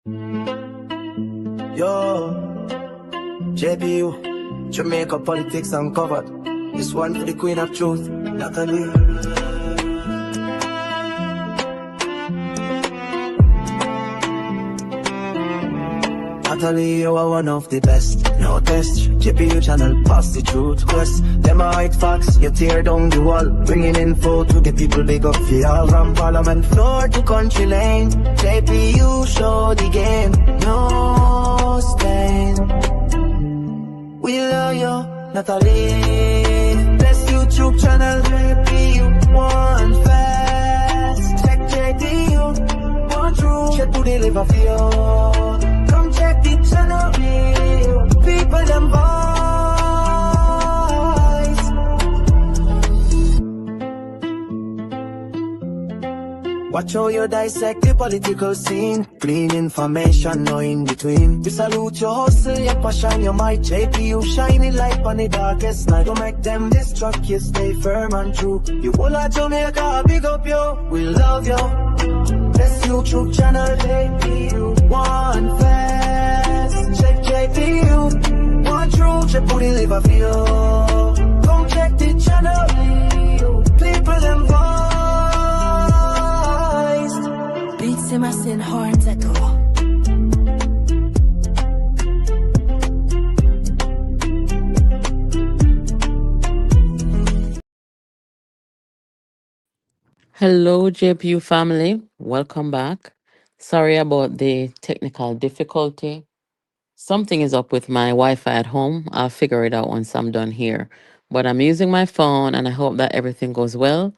Yo, JPU, Jamaica politics uncovered. This one for the queen of truth, Natalie. Natalie, you are one of the best. No test, JPU channel, pass the truth quest. Them are hide facts, you tear down the wall. Bringing info to the people, big up for all. From parliament floor to country lane, JPU show the game. No stain. We love you, Natalie. Best YouTube channel, JPU, one fast. Check JPU, one true, check to deliver for you. Come check the channel, people them voice. Watch how you dissect the political scene. Clean information, no in between. We salute your hustle, your passion, your might. JPU shining light on the darkest night. Don't make them distract you, stay firm and true. You all of Jamaica, big up you, we love you. Best YouTube channel, JPU, one fast. Check JPU, one true, check who deliver for you. Come check the channel, people them voice. Beats him as in horns echo. Hello, JPU family. Welcome back. Sorry about the technical difficulty. Something is up with my Wi-Fi at home. I'll figure it out once I'm done here. But I'm using my phone and I hope that everything goes well.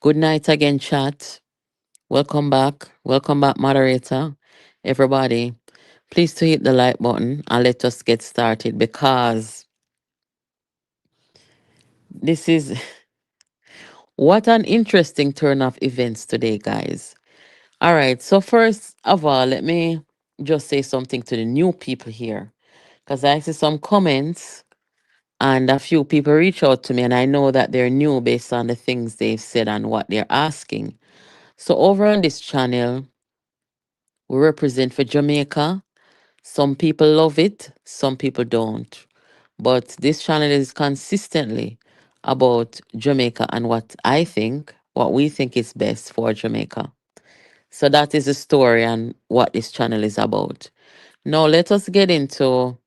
Good night again, chat. Welcome back. Welcome back, moderator. Everybody, please to hit the like button and let us get started because this is what an interesting turn of events today, guys. All right. So first of all, let me just say something to the new people here because I see some comments and a few people reach out to me and I know that they're new based on the things they've said and what they're asking. So over on this channel, we represent for Jamaica. Some people love it, some people don't. But this channel is consistently about Jamaica and what we think is best for Jamaica. So that is the story and what this channel is about. Now let us get into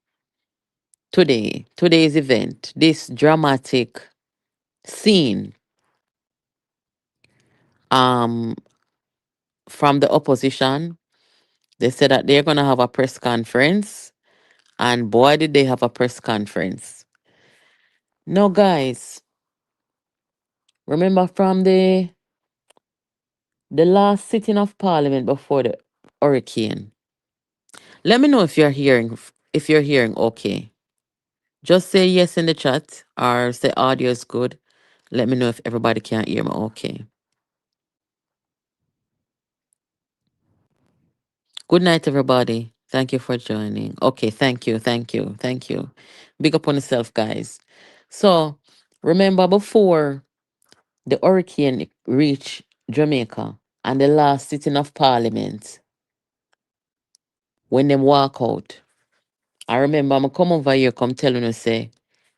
today's event, this dramatic scene um from the opposition. They said that they're gonna have a press conference, and boy did they have a press conference. Now guys, remember from the last sitting of parliament before the hurricane. Let me know if you're hearing okay. Just say yes in the chat or say audio is good. Let me know if everybody can hear me okay. Good night, everybody. Thank you for joining. Okay, thank you, thank you, thank you. Big up on yourself, guys. So, remember before the hurricane reached Jamaica and the last sitting of parliament, when them walk out, I remember I'm come over here, come telling you, say,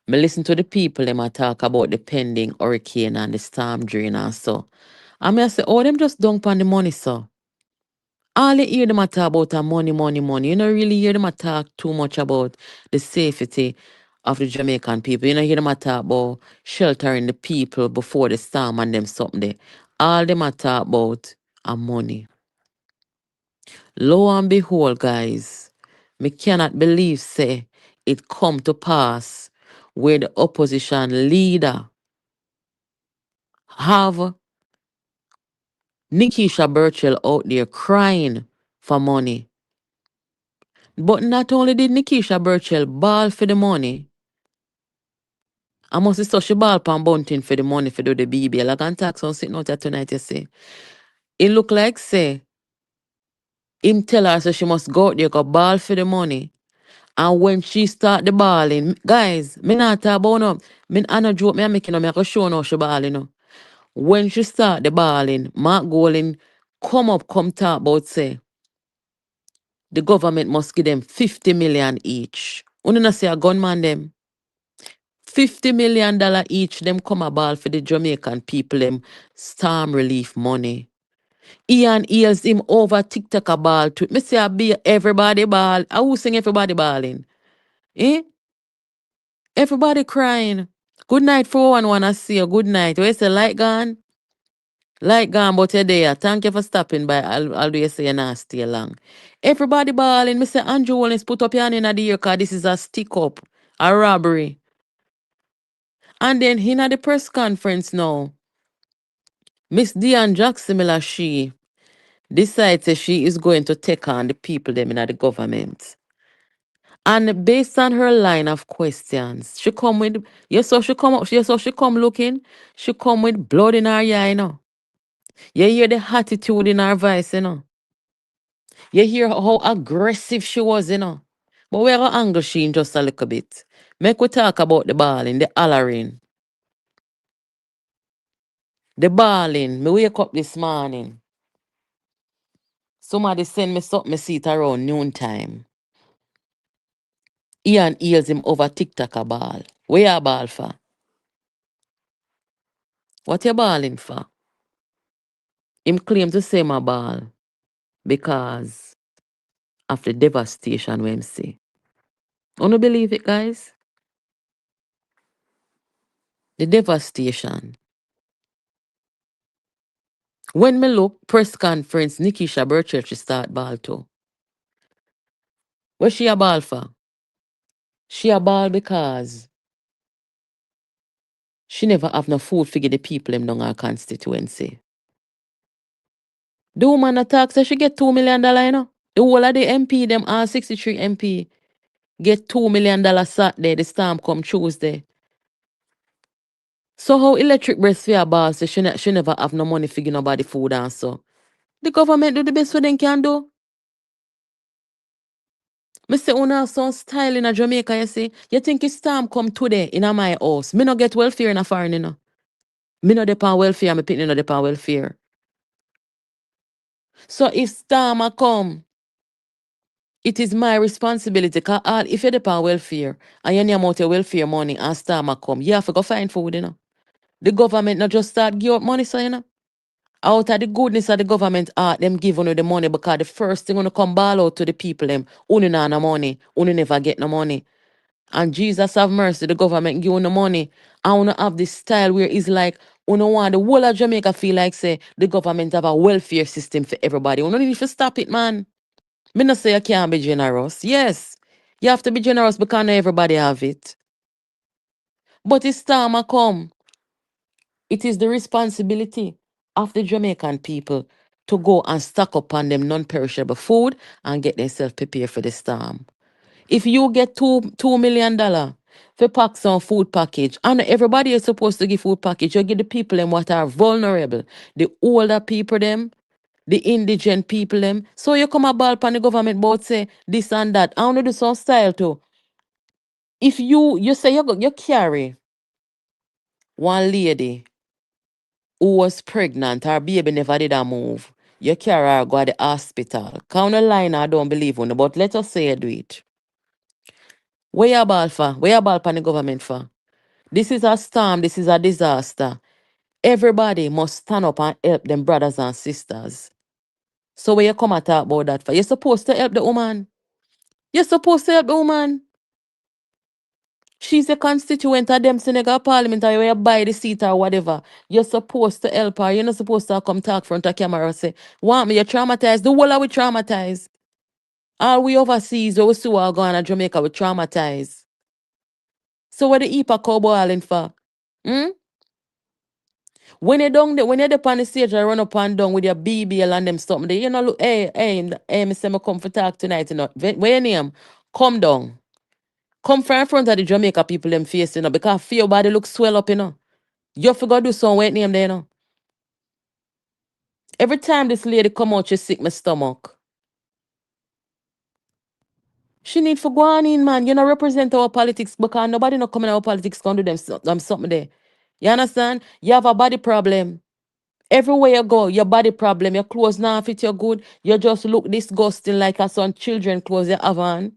me listen to the people, them a talk about the pending hurricane and the storm drain and so. And me I say, oh, them just dunk on the money, so. All you hear them a talk about are money, money, money. You don't really hear them a talk too much about the safety of the Jamaican people. You don't hear them a talk about sheltering the people before the storm and them something there. All them a talk about are money. Lo and behold, guys, me cannot believe say it come to pass where the opposition leader have Nikisha Burchell out there crying for money. But not only did Nikisha Burchell ball for the money, I must say she ball pan Bunting for the money for do the BBL. I can talk some sitting out there tonight, you see. It look like say him tell her so she must go out there go ball for the money. And when she start the balling, guys, me not talk about no. I no joke, me a making no, me I go show no she balling no. When she start the balling, Mark Golding come up, come talk about say, The government must give them 50 million each. Uno not say a gunman them. $50 million each, them come a ball for the Jamaican people, them storm relief money. Ian heals him over TikTok a ball to me say I be everybody ball. I who sing everybody balling? Eh? Everybody crying. Good night for one I see you. Good night. Where's the light gone? Light gone, but you're there. Thank you for stopping by. I'll do you say you're not stay long. Everybody balling. Me say Andrew Wallace put up your hand in the ear cause this is a stick up. A robbery. And then in at the press conference now. Miss Dionne Jackson Miller, she decides that she is going to take on the people them in the government. And based on her line of questions, she come with she come looking, she come with blood in her eye, you know. You hear the attitude in her voice, you know. You hear how aggressive she was, you know. But we're gonna angle she in just a little bit. Make we talk about the balling, the hollering. The balling. Me wake up this morning. Somebody send me something, me see it around noontime. Ian heals him over TikTok a ball. Where you ball for? What you balling for? Him claim to say my ball because of the devastation we him see. Wanna believe it, guys? The devastation. When me look, press conference, Nikisha Burchurch start ball too. What she a ball for? She a ball because she never have no food figure the people them down her constituency. The woman attack say she get $2 million, you know. The whole of the MP, them all 63 MP, get $2 million Saturday, the storm come Tuesday. So how electric breastfeed a ball say she never have no money figure nobody food and so. The government do the best what they can do. Me say una some style in a Jamaica, you see. You think it's storm come today in a my house. Me no get welfare in a foreign, you know. Me no depend welfare, me pitney no depend welfare. So if storm a come, it is my responsibility. Cause all if you depend welfare and you name out your welfare money and storm a come, you have to go find food, you know. The government not just start give out money, so you know. Out of the goodness of the government, them give you the money because the first thing gonna come ball out to the people them, unu na no money, unu never get no money. And Jesus have mercy, the government give you the money. I wanna have this style where it's like, unu want the whole of Jamaica feel like say the government have a welfare system for everybody. Unu need to stop it, man. Me not say you can't be generous. Yes, you have to be generous because not everybody have it. But it's time a come. It is the responsibility of the Jamaican people to go and stock up on them non-perishable food and get themselves prepared for the storm. If you get $2 million for pack some food package, and everybody is supposed to give food package, you give the people them what are vulnerable, the older people them, the indigent people them. So you come about upon the government board say this and that. I want to do some style too. If you say you carry one lady who was pregnant, her baby never did a move. You carry her go to the hospital. Count the line, I don't believe on, but let us say you do it. Where you ball for? Where you ball for the government for? This is a storm, this is a disaster. Everybody must stand up and help them brothers and sisters. So where you come and talk about that for? You're supposed to help the woman. You're supposed to help the woman. She's a constituent of them Senegal Parliament or you buy the seat or whatever. You're supposed to help her. You're not supposed to come talk front of camera and say, want me, you're traumatized. The whole of we traumatized. All we overseas, we see what going on Jamaica, we traumatized. So what the EPA cowboy all for? Hmm? When you down there, when you're up on the stage, I run up and down with your BBL and them something there, you know, look, hey, me say me come for talk tonight, you know. Where your name? Come down. Come from in front of the Jamaica people them face, you know, because feel your body look swell up, you know. You forgot do some wet name there, you know. Every time this lady come out, she sick my stomach. She need for go on in, man. You know, represent our politics because nobody not coming our politics can do them something there. You understand? You have a body problem. Everywhere you go, your body problem, your clothes now fit you good. You just look disgusting like a son children clothes you have on.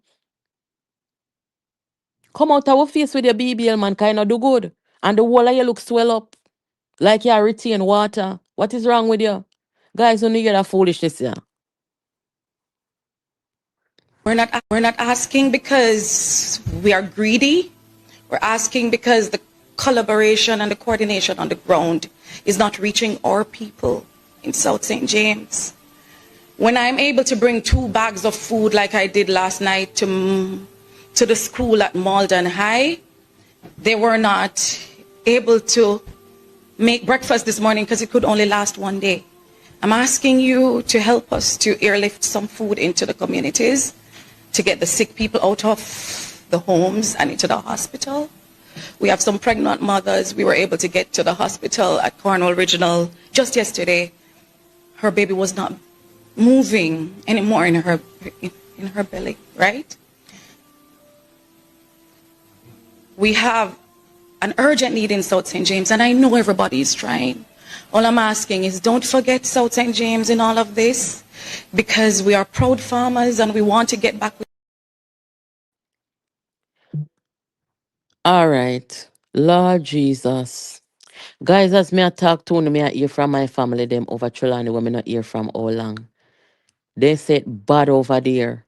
Come out our face with your BBL, man, kind of do good. And the whole of you look swell up like you retain water. What is wrong with you? Guys, only hear that foolishness here. We're not asking because we are greedy. We're asking because the collaboration and the coordination on the ground is not reaching our people in South St. James. When I'm able to bring 2 bags of food like I did last night to the school at Malden High, they were not able to make breakfast this morning because it could only last 1 day. I'm asking you to help us to airlift some food into the communities, to get the sick people out of the homes and into the hospital. We have some pregnant mothers. We were able to get to the hospital at Cornwall Regional just yesterday. Her baby was not moving anymore in her belly, right? We have an urgent need in South St. James, and I know everybody is trying. All I'm asking is don't forget South St. James in all of this, because we are proud farmers and we want to get back. All right. Lord Jesus. Guys, as me I talk to me I hear from my family them over Trelawney when me not hear from how long. They said bad over there.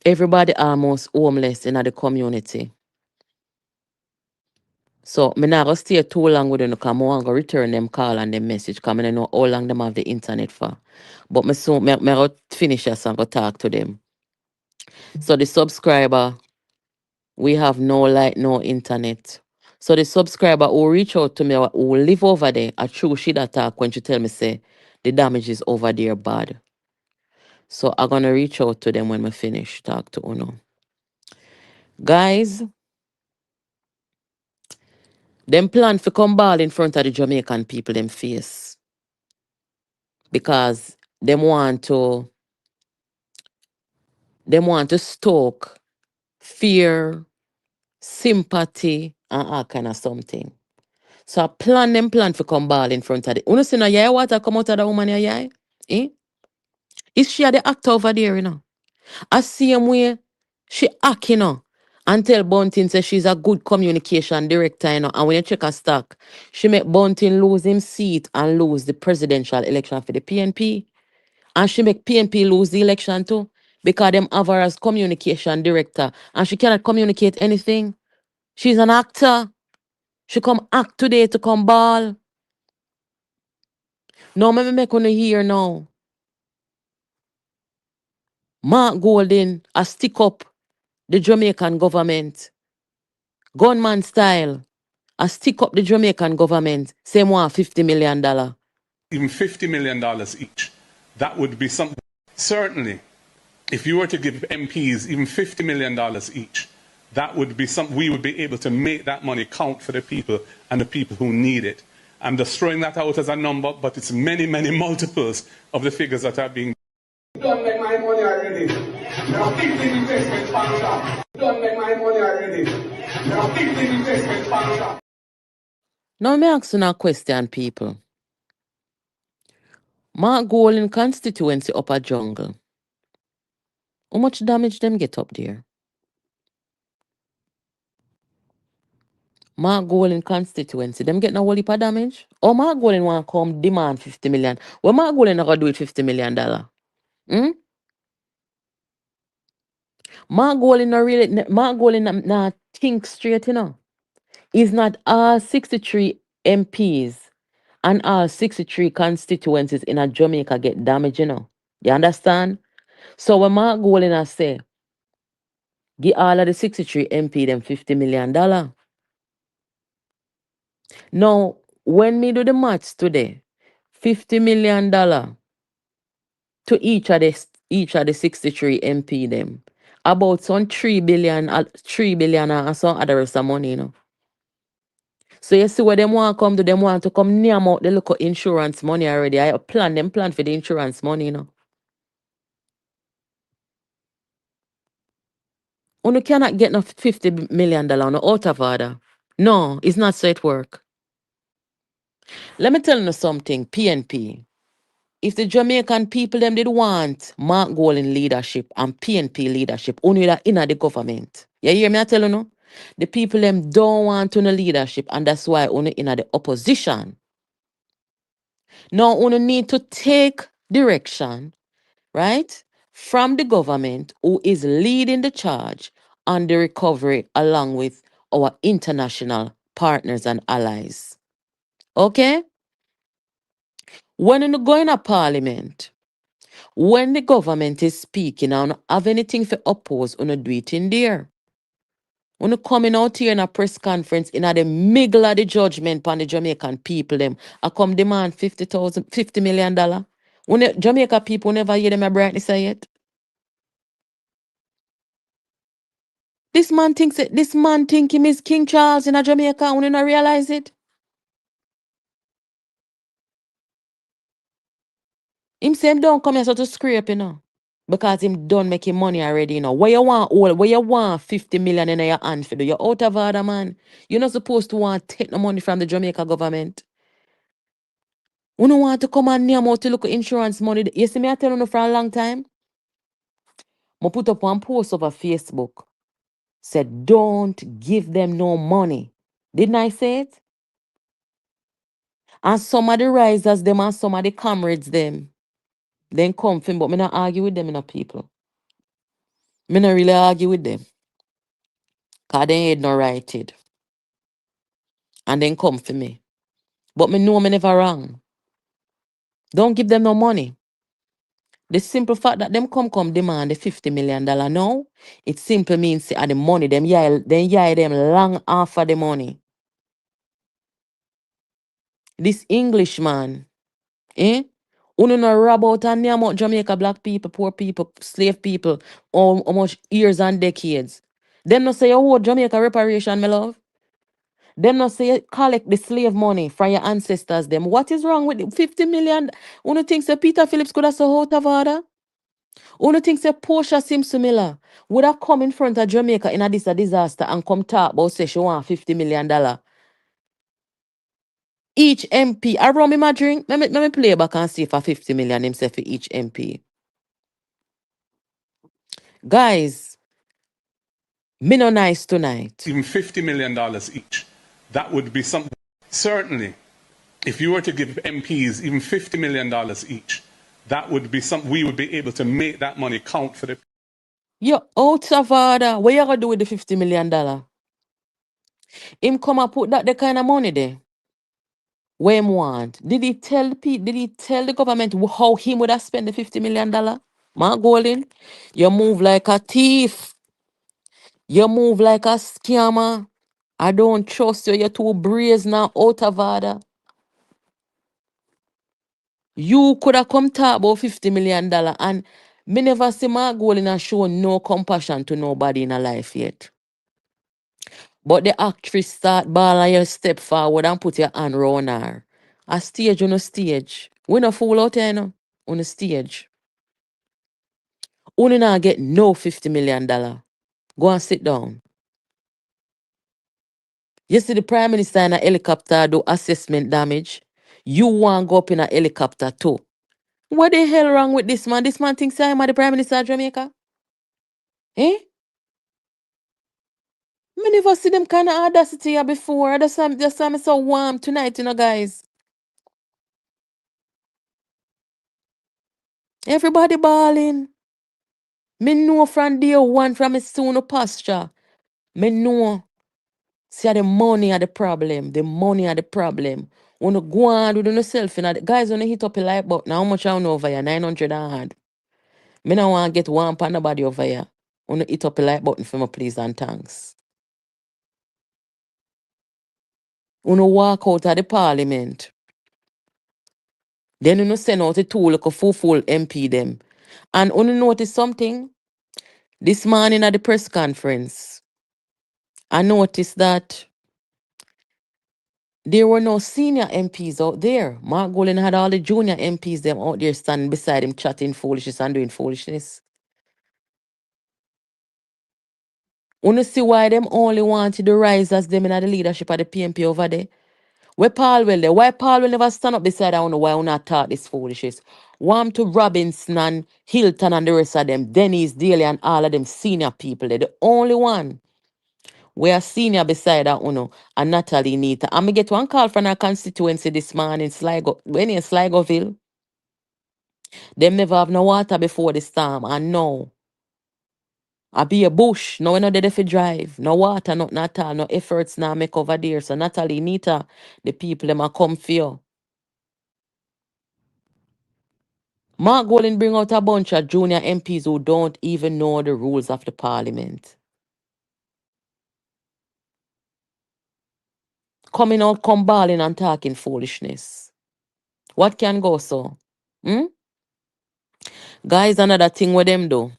Everybody almost homeless in the community. So me not gonna stay too long with them because I want to return them call and them message because I know how long them have the internet for. But me soon me go finish this and go talk to them. So the subscriber, we have no light, no internet. So the subscriber who reach out to me who live over there, a true she that talk when she tell me say the damage is over there bad. So I'm gonna reach out to them when we finish talk to Uno. Guys, them plan for come ball in front of the Jamaican people them face. Because them want to stoke fear, sympathy, and all kind of something. So I plan for come ball in front of the. You see no yeah water come out of the woman yeah? Eh? Is she the actor over there, you know? I see him way she act, you know. And tell Bunting say she's a good communication director, you know. And when you check her stock, she make Bunting lose him seat and lose the presidential election for the PNP. And she make PNP lose the election too. Because them have her as communication director. And she cannot communicate anything. She's an actor. She come act today to come ball. No, me make on hear now. Mark Golden a stick up the Jamaican government. Gunman style. A stick up the Jamaican government. Same one $50 million. Even $50 million each, that would be something. Certainly, if you were to give MPs even $50 million each, that would be something we would be able to make that money count for the people and the people who need it. I'm just throwing that out as a number, but it's many, many multiples of the figures that are being. Don't make my money already. Now 15 investment sponsor. Don't make my money already. Now 15 investment sponsor. Now me ask you a question, people. Mark Golden constituency upper jungle. How much damage them get up there? Mark Golden constituency, them get no whole heap of damage? Or Mark Golden want to come demand 50 million? Well, Mark Golden not gonna do it $50 million. Hmm? Mark Golden not really, Mark Golden not think straight, you know. It's not all 63 MPs and all 63 constituencies in a Jamaica get damage, you know. You understand? So when Mark Golden a say, give all of the 63 MP them $50 million. Now, when me do the maths today, $50 million to each of the 63 MP them, about some 3 billion, 3 billion and some other rest of money, you know. So you see what them want come do, them want to come near out the local insurance money already. I plan for the insurance money, you know. You cannot get no $50 million no out of order. No, it's not so it work. Let me tell you something, PNP. If the Jamaican people them did want Mark Golding leadership and PNP leadership, only that in the government. You hear me I tell you no? The people them don't want to no leadership and that's why only in the opposition. Now only need to take direction, right? From the government who is leading the charge on the recovery along with our international partners and allies. Okay? When you go in a parliament, when the government is speaking and have anything to oppose, you do it in there. When you coming out here in a press conference in the middle of the judgment on the Jamaican people, them, I come demand $50 million. When the Jamaica people never hear them a brightness say it. This man think him is King Charles in a Jamaica, when you not realize it. Him say him don't come here so to scrape, Because him done making money already, Where you want all, where you want 50 million in your hand for do? You're out of order, man. You're not supposed to want to take the money from the Jamaica government. You don't want to come and name out to look at insurance money. You see me, I tell you for a long time. I put up one post over Facebook. Said, don't give them no money. Didn't I say it? And some of the risers, them and some of the comrades, them, then come for me, but me not argue with them, people. Me not really argue with them. Because they ain't no righted. And then come for me. But me know me never wrong. Don't give them no money. The simple fact that them come demand the $50 million now, it simply means say, the money, them them long after the money. This Englishman, Uno no rob out and name out Jamaica black people, poor people, slave people, how much years and decades. Them no say you owe Jamaica reparation, my love. Them no say you collect the slave money from your ancestors. Them what is wrong with the 50 million? Uno thinks that Peter Phillips could have so out of order? Uno thinks that Portia Simpson Miller would have come in front of Jamaica in a disaster and come talk about say she want $50 million. Each MP, I run me my drink. Let me play back and see if a 50 million himself for each MP. Guys, me no nice tonight. Even $50 million each. That would be something. Certainly, if you were to give MPs even $50 million each, that would be something we would be able to make that money count for the. You out of order. What you gonna do with the $50 million? Him come and put that the kind of money there. Where him want? Did he tell the people? Did he tell the government how he would have spent the $50 million? Mark Golding, you move like a thief. You move like a scammer. I don't trust you. You're too brazen now, out of order. You could have come talk about $50 million and me never see Mark Golding and show no compassion to nobody in a life yet. But the actress start ball and you step forward and put your hand round her. A stage on a stage. We no fool out here, on a stage. Only not get no $50 million. Go and sit down. You see the Prime Minister in a helicopter do assessment damage. You want go up in a helicopter too. What the hell wrong with this man? This man thinks I'm the Prime Minister of Jamaica. Eh? Me never see them kind of audacity here before. That's why I'm so warm tonight, guys. Everybody balling. Me know from day one from a soon pasture. Me know. See the money are the problem. The money are the problem. Wanna go on with yourself, guys wanna hit up a like button. How much I know over here? 900 and hard. Me not want to get one pan nobody over here. Wanna hit up a like button for me, please and thanks. Wanna walk out of the parliament. Then you send out a tool like a full MP them. And you notice something? This morning at the press conference, I noticed that there were no senior MPs out there. Mark Golding had all the junior MPs them out there standing beside him chatting foolishness and doing foolishness. You see why them only wanted the risers them in the leadership of the PNP over there? Where Paul will there? Why Paul will never stand up beside I don't know why I not talk this foolishness. Warm to Robinson and Hilton and the rest of them, Dennis, Daly and all of them senior people. They're the only one. We are senior beside that uno and Natalie Nita. I'm get one call from our constituency this morning, Sligo, when in Sligoville. Them never have no water before the storm. And no. I be a bush. No one know they fi drive. No water, nothing at all. No efforts now make over there. So Natalie, Nita, the people them a come for you. Mark Golden bring out a bunch of junior MPs who don't even know the rules of the parliament. Coming out, come balling and talking foolishness. What can go so? Hmm? Guys, another thing with them do.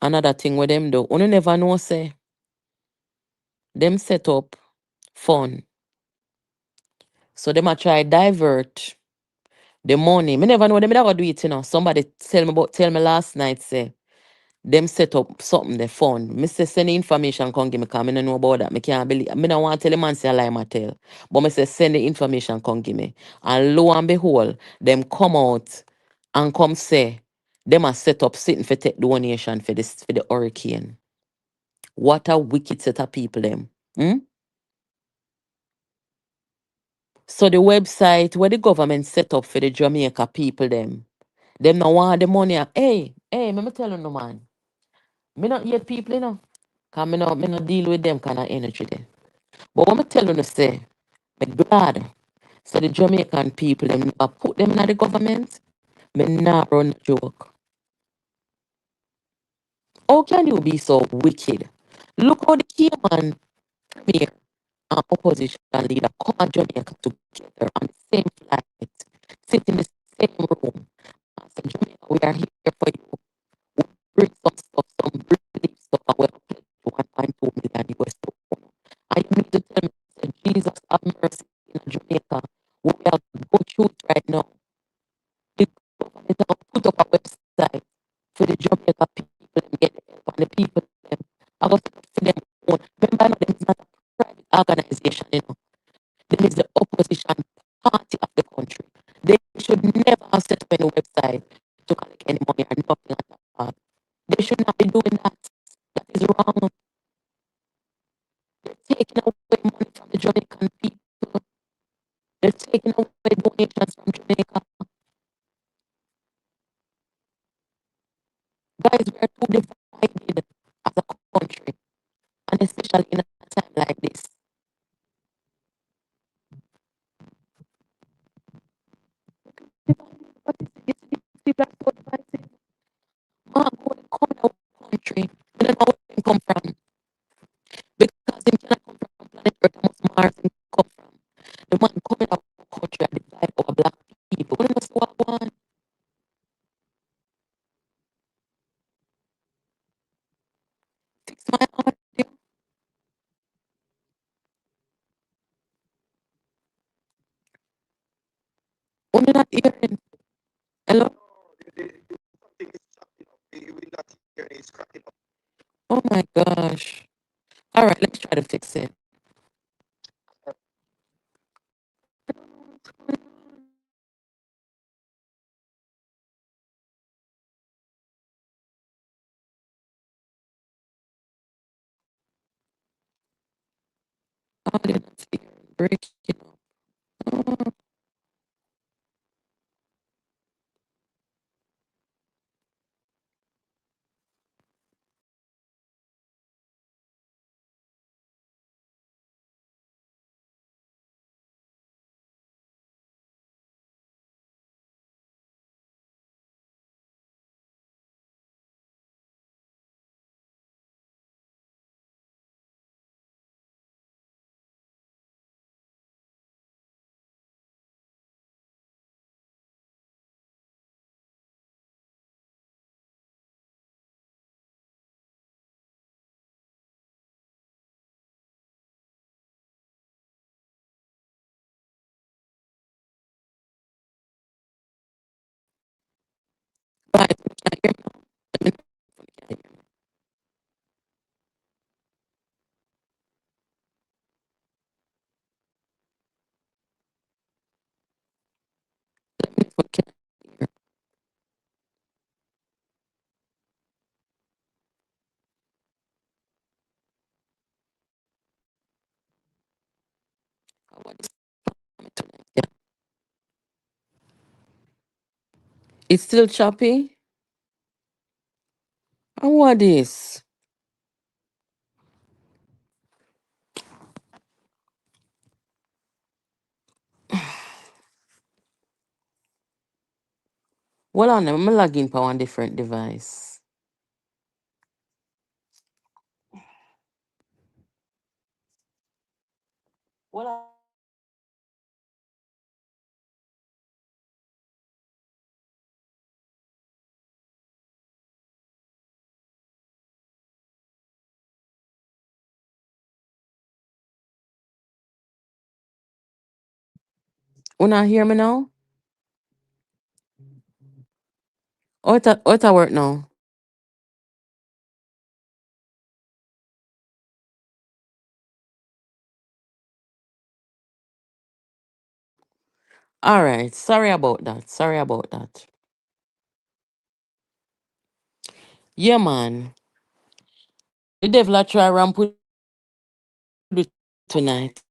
Another thing with them do. You never know, say. Them set up fun. So them a try divert the money. Me never know them never do it, you know. Somebody tell me last night, say, them set up something they fund. Me say send the information come give me because I don't know about that. Me can't believe. Me don't want to tell the man say a lie my tell. But me say send the information come give me. And lo and behold, them come out and come say them are set up sitting for take donation for this for the hurricane. What a wicked set of people them. Hmm? So the website where the government set up for the Jamaica people them no want the money. Hey, me tell you no man. Me not yet people, you know. Cause me not deal with them kind of energy there. But what me tell you say, me glad. So the Jamaican people, them never put them in the government. Me not run the joke. How can you be so wicked? Look how the key man premier and opposition leader come to Jamaica together on the same flight, sit in the same room. And say, Jamaica, we are here for you. We bring some stuff, some relief stuff, and we're pledged to 1.2 million US dollars. And you need to tell me, say, Jesus have mercy in Jamaica. We are going through it right now. The government have put up a website for the Jamaica people and get the help and the people them. I got to for them own. Remember, no, them is not a private organization, you know. Them is the opposition party of the country. They should never have set up any website to collect any money or nothing like that. They should not be doing that. That is wrong. They're taking away money from the Jamaican people. They're taking away donations from Jamaica. Guys, we are too divided as a country, and especially in a time like this. What is it? These people are so divided. Man, go to come out country. We don't know where they come from. Because they cannot come from planet Earth, must Mars and come from. The man coming out of country and divide our black people. We don't know what I want. Fix my audio. Only not hearing. Hello? Oh my gosh. All right, let's try to fix it. Audio not hearing. Breaking up. Oh, guys, we can't hear now. Let me know if you can hear me. What is tonight? Yeah. It's still choppy. And what is? Well, on, I'm logging for one different device. Well, Una hear me now? What work now? All right. Sorry about that. Sorry about that. Yeah, man. The devil a try ramp with you tonight.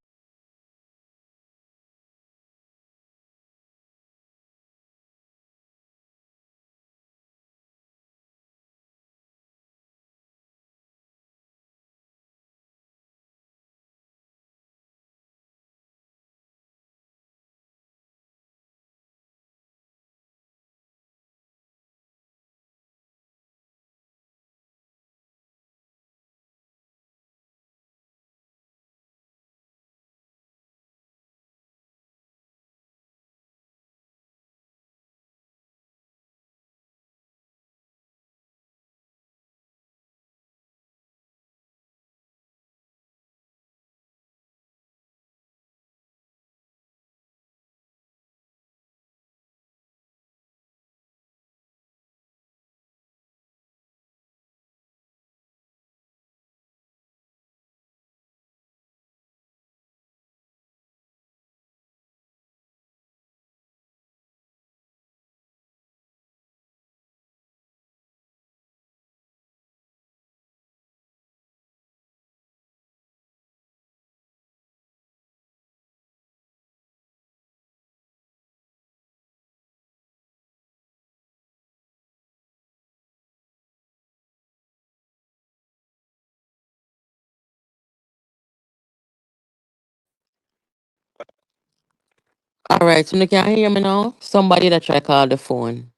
All right. So you can hear me now? Somebody that try call the phone.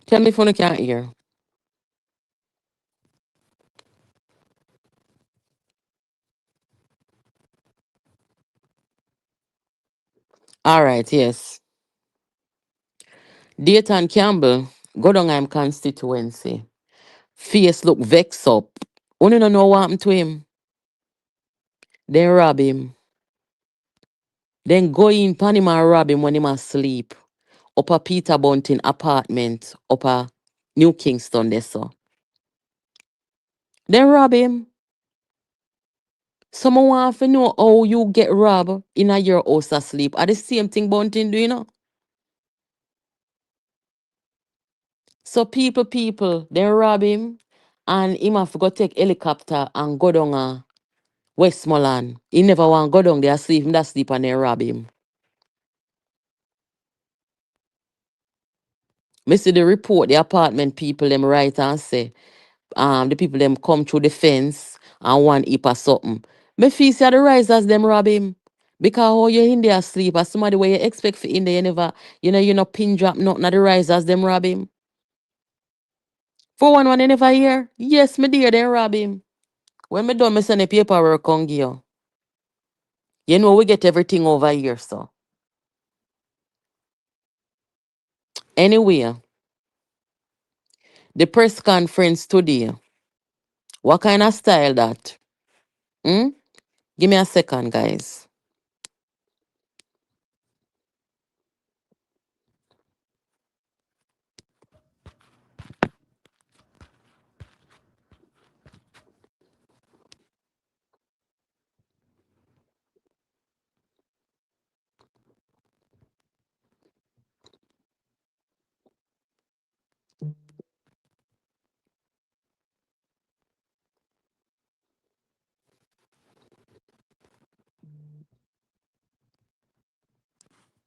Tell me if you can't hear. All right. Yes. Dayton Campbell, go down I'm constituency. Face look vex up. Only don't know what happened to him. Then rob him. Then go in pan him and rob him when him asleep. Up a Peter Bunting apartment. Up a New Kingston there so. Then rob him. Someone want to know how you get robbed in a your house asleep. Are the same thing Bunting do, you know? So people, they rob him and him have to go take helicopter and go down Westmoreland. He never want go down there sleep, him that sleep and they rob him. Me see the report, the apartment people them write and say, the people them come through the fence and one heap of something. Me feel say the risers them rob him. Because how you in there sleep as somebody where you expect for in there, you know pin drop nothing at the risers them rob him. For one you never hear? Yes, me dear, they rob him. When me done, me send the paperwork on give you. You know we get everything over here, so. Anyway, the press conference today. What kind of style that? Hmm? Give me a second, guys.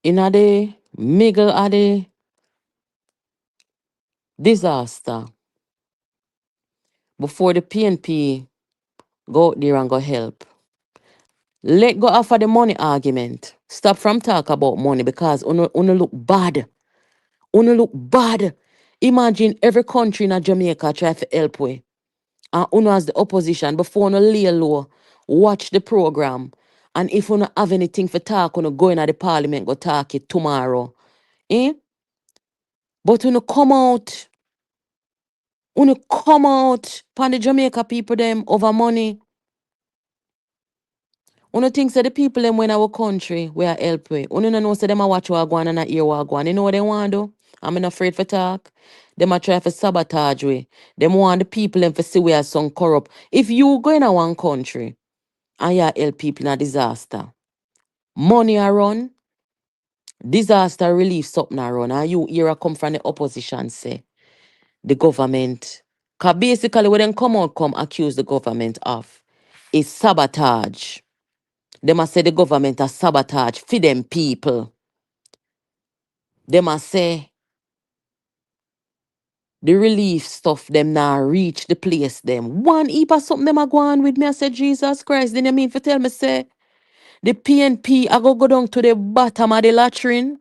in a the middle of the disaster, before the PNP go out there and go help, let go off of the money argument. Stop from talk about money because uno look bad. Uno look bad. Imagine every country in Jamaica try to help we. And uno as the opposition before uno lay low, watch the program. And if uno have anything for talk, uno go in at the parliament, go talk it tomorrow. Eh? But uno come out pan the Jamaica people them over money. Uno think say the people them in our country we are help we. Uno no know say them a watch what go on and a hear what go on. You know what they want to do? I'm not afraid for talk. Them a try for sabotage we. Them want the people them for see we are some corrupt. If you go in a one country and you help people in a disaster, money a run, disaster relief something a run, and you hear a come from the opposition say the government. Cause basically when them come out come accuse the government of is sabotage. They must say the government a sabotage for them people. They must say the relief stuff them now reach the place them. One heap of something them a go on with me. I said, Jesus Christ, then you mean for tell me say the PNP I go down to the bottom of the latrine,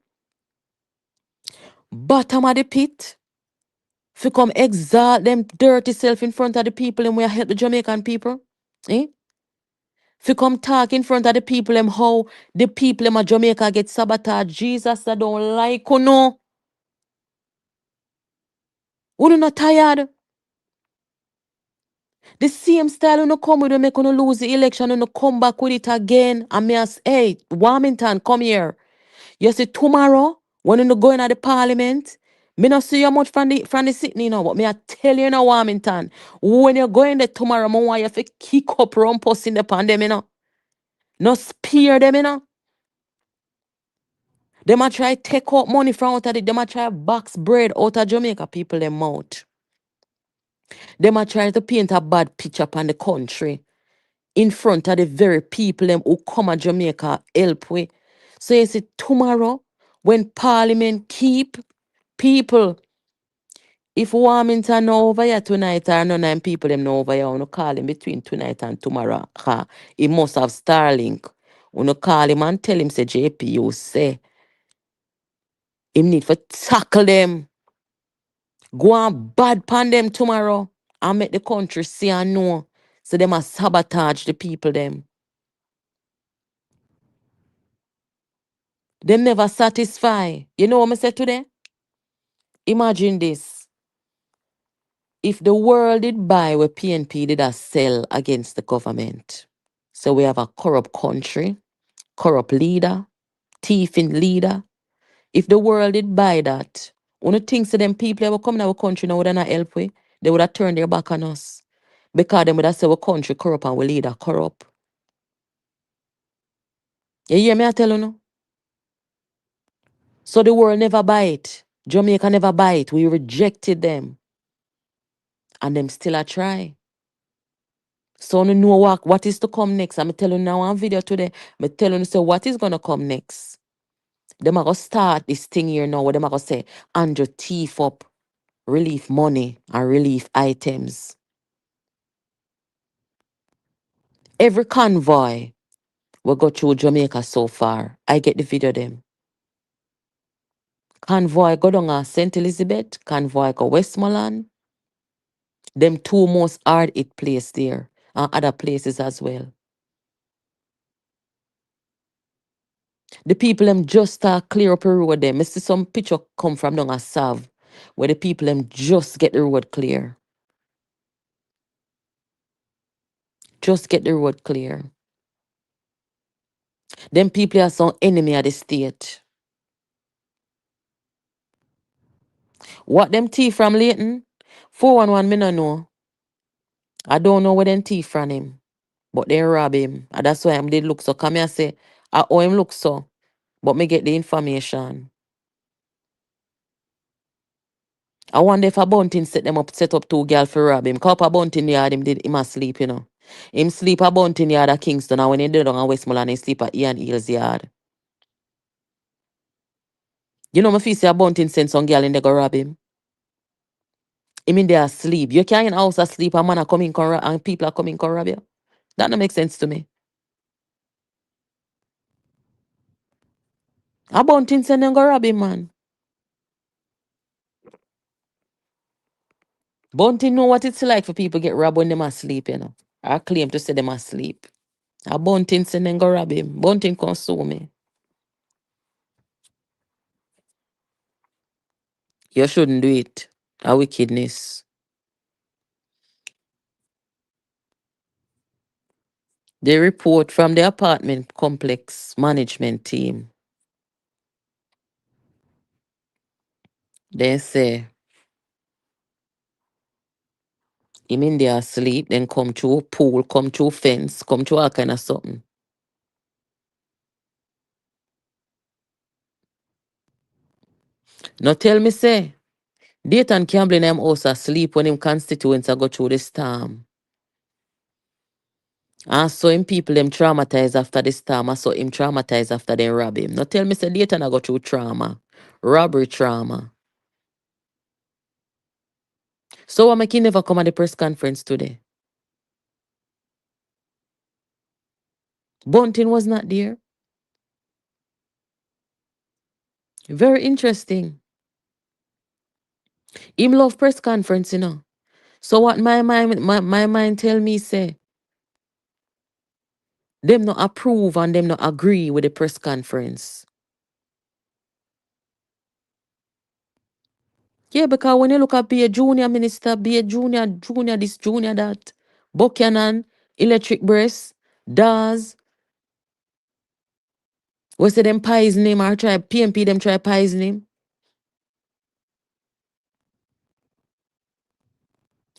bottom of the pit, for come exalt them dirty self in front of the people and we help the Jamaican people. Eh? For come talk in front of the people them how the people them of Jamaica get sabotaged. Jesus I don't like you no. Uno not tired. The same style you no come with you make you lose the election and you come back with it again. And me as hey, Warmington, come here. You see tomorrow when you go in at the parliament, me not see you much from the sitting, you know, but me I tell you now, Warmington, when you go in there tomorrow, I want you to kick up rumpus in the pandemic, you know. No spear them, you know. They might try take out money from out of it. They might try box bread out of Jamaica people them mouth. They might try to paint a bad picture upon the country in front of the very people them who come to Jamaica help we. So you see, tomorrow, when Parliament keep people, if Warmington know over here tonight or none of people them know over here, you call him between tonight and tomorrow. Ha, he must have Starlink. You call him and tell him say JP, you say him need for tackle them. Go on bad pan them tomorrow and make the country see and know. So they must sabotage the people them. Them never satisfy. You know what I said today? Imagine this. If the world did buy what PNP did a sell against the government. So we have a corrupt country, corrupt leader, thieving leader. If the world did buy that, one of the things to them people that were coming to our country now would not help we, they would have turned their back on us. Because them would have said our country corrupt and we leader corrupt. You hear me I tell you no? So the world never buy it. Jamaica never buy it. We rejected them. And them still a try. So you know what is to come next. I'm telling you now on video today. I'm telling you say what is gonna come next. Them are gonna start this thing here now. What them are gonna say, Andrew thief up relief money and relief items. Every convoy will go through Jamaica so far. I get the video them. Convoy go down to St. Elizabeth, convoy go Westmoreland. Them two most hard hit place there. And other places as well. The people them just start clear up the road them. I see some picture come from down a Sav where the people them just get the road clear. Just get the road clear. Them people are some enemy of the state. What them thief from Leighton? 411 me no know. I don't know where them thief from him. But they rob him. And that's why I'm did look so. Come here say, I owe him look so. But me get the information. I wonder if a Bunting set up two girls for rob him. Cause up a Bunting yard him a sleep, you know. Him sleep a Bunting yard at Kingston and when he did on a Westmoreland, he sleep at Ian Hills yard. You know, my feel say a Bunting send some girl in there go rob him. Him in there asleep. You can't in house asleep, a man are coming and people are coming come rob you. That don't make sense to me. A Bunting send them go rob him, man. Bunting know what it's like for people get robbed when them asleep, you know. I claim to say them asleep. A Bunting send them go rob him. Bunting can sue me. You shouldn't do it. A wickedness. The report from the apartment complex management team. They say him in there asleep, then come through pool, come through fence, come through all kind of something. Now tell me, say, Dayton Campbell in them house asleep when him constituents are go through the storm. And so him people them traumatized after the storm, and so him traumatized after they rob him. Now tell me, say, Dayton I go through trauma, robbery trauma. So why make he never come at the press conference today? Bunting was not there. Very interesting. Him love press conference, you know. So what my mind tell me say, them not approve and them not agree with the press conference. Yeah, because when you look at be a junior minister, be a junior this, junior that, Buchanan, Electric Breast, Daz, we say them poison him or try PNP them try poison him.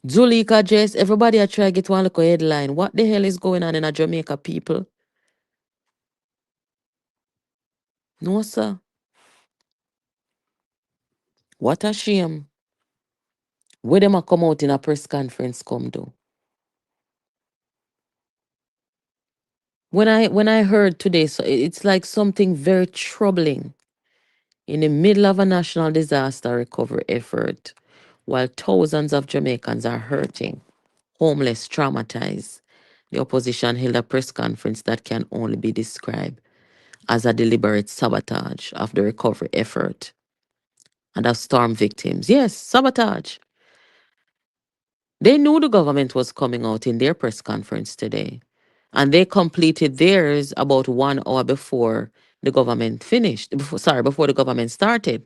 Zulika Jess, everybody a try get one look headline. What the hell is going on in a Jamaica, people? No, sir. What a shame. Where them a come out in a press conference come do? When I heard today, so it's like something very troubling in the middle of a national disaster recovery effort, while thousands of Jamaicans are hurting, homeless, traumatized. The opposition held a press conference that can only be described as a deliberate sabotage of the recovery effort and of storm victims. Yes, sabotage. They knew the government was coming out in their press conference today, and they completed theirs about 1 hour before the government finished. Before the government started.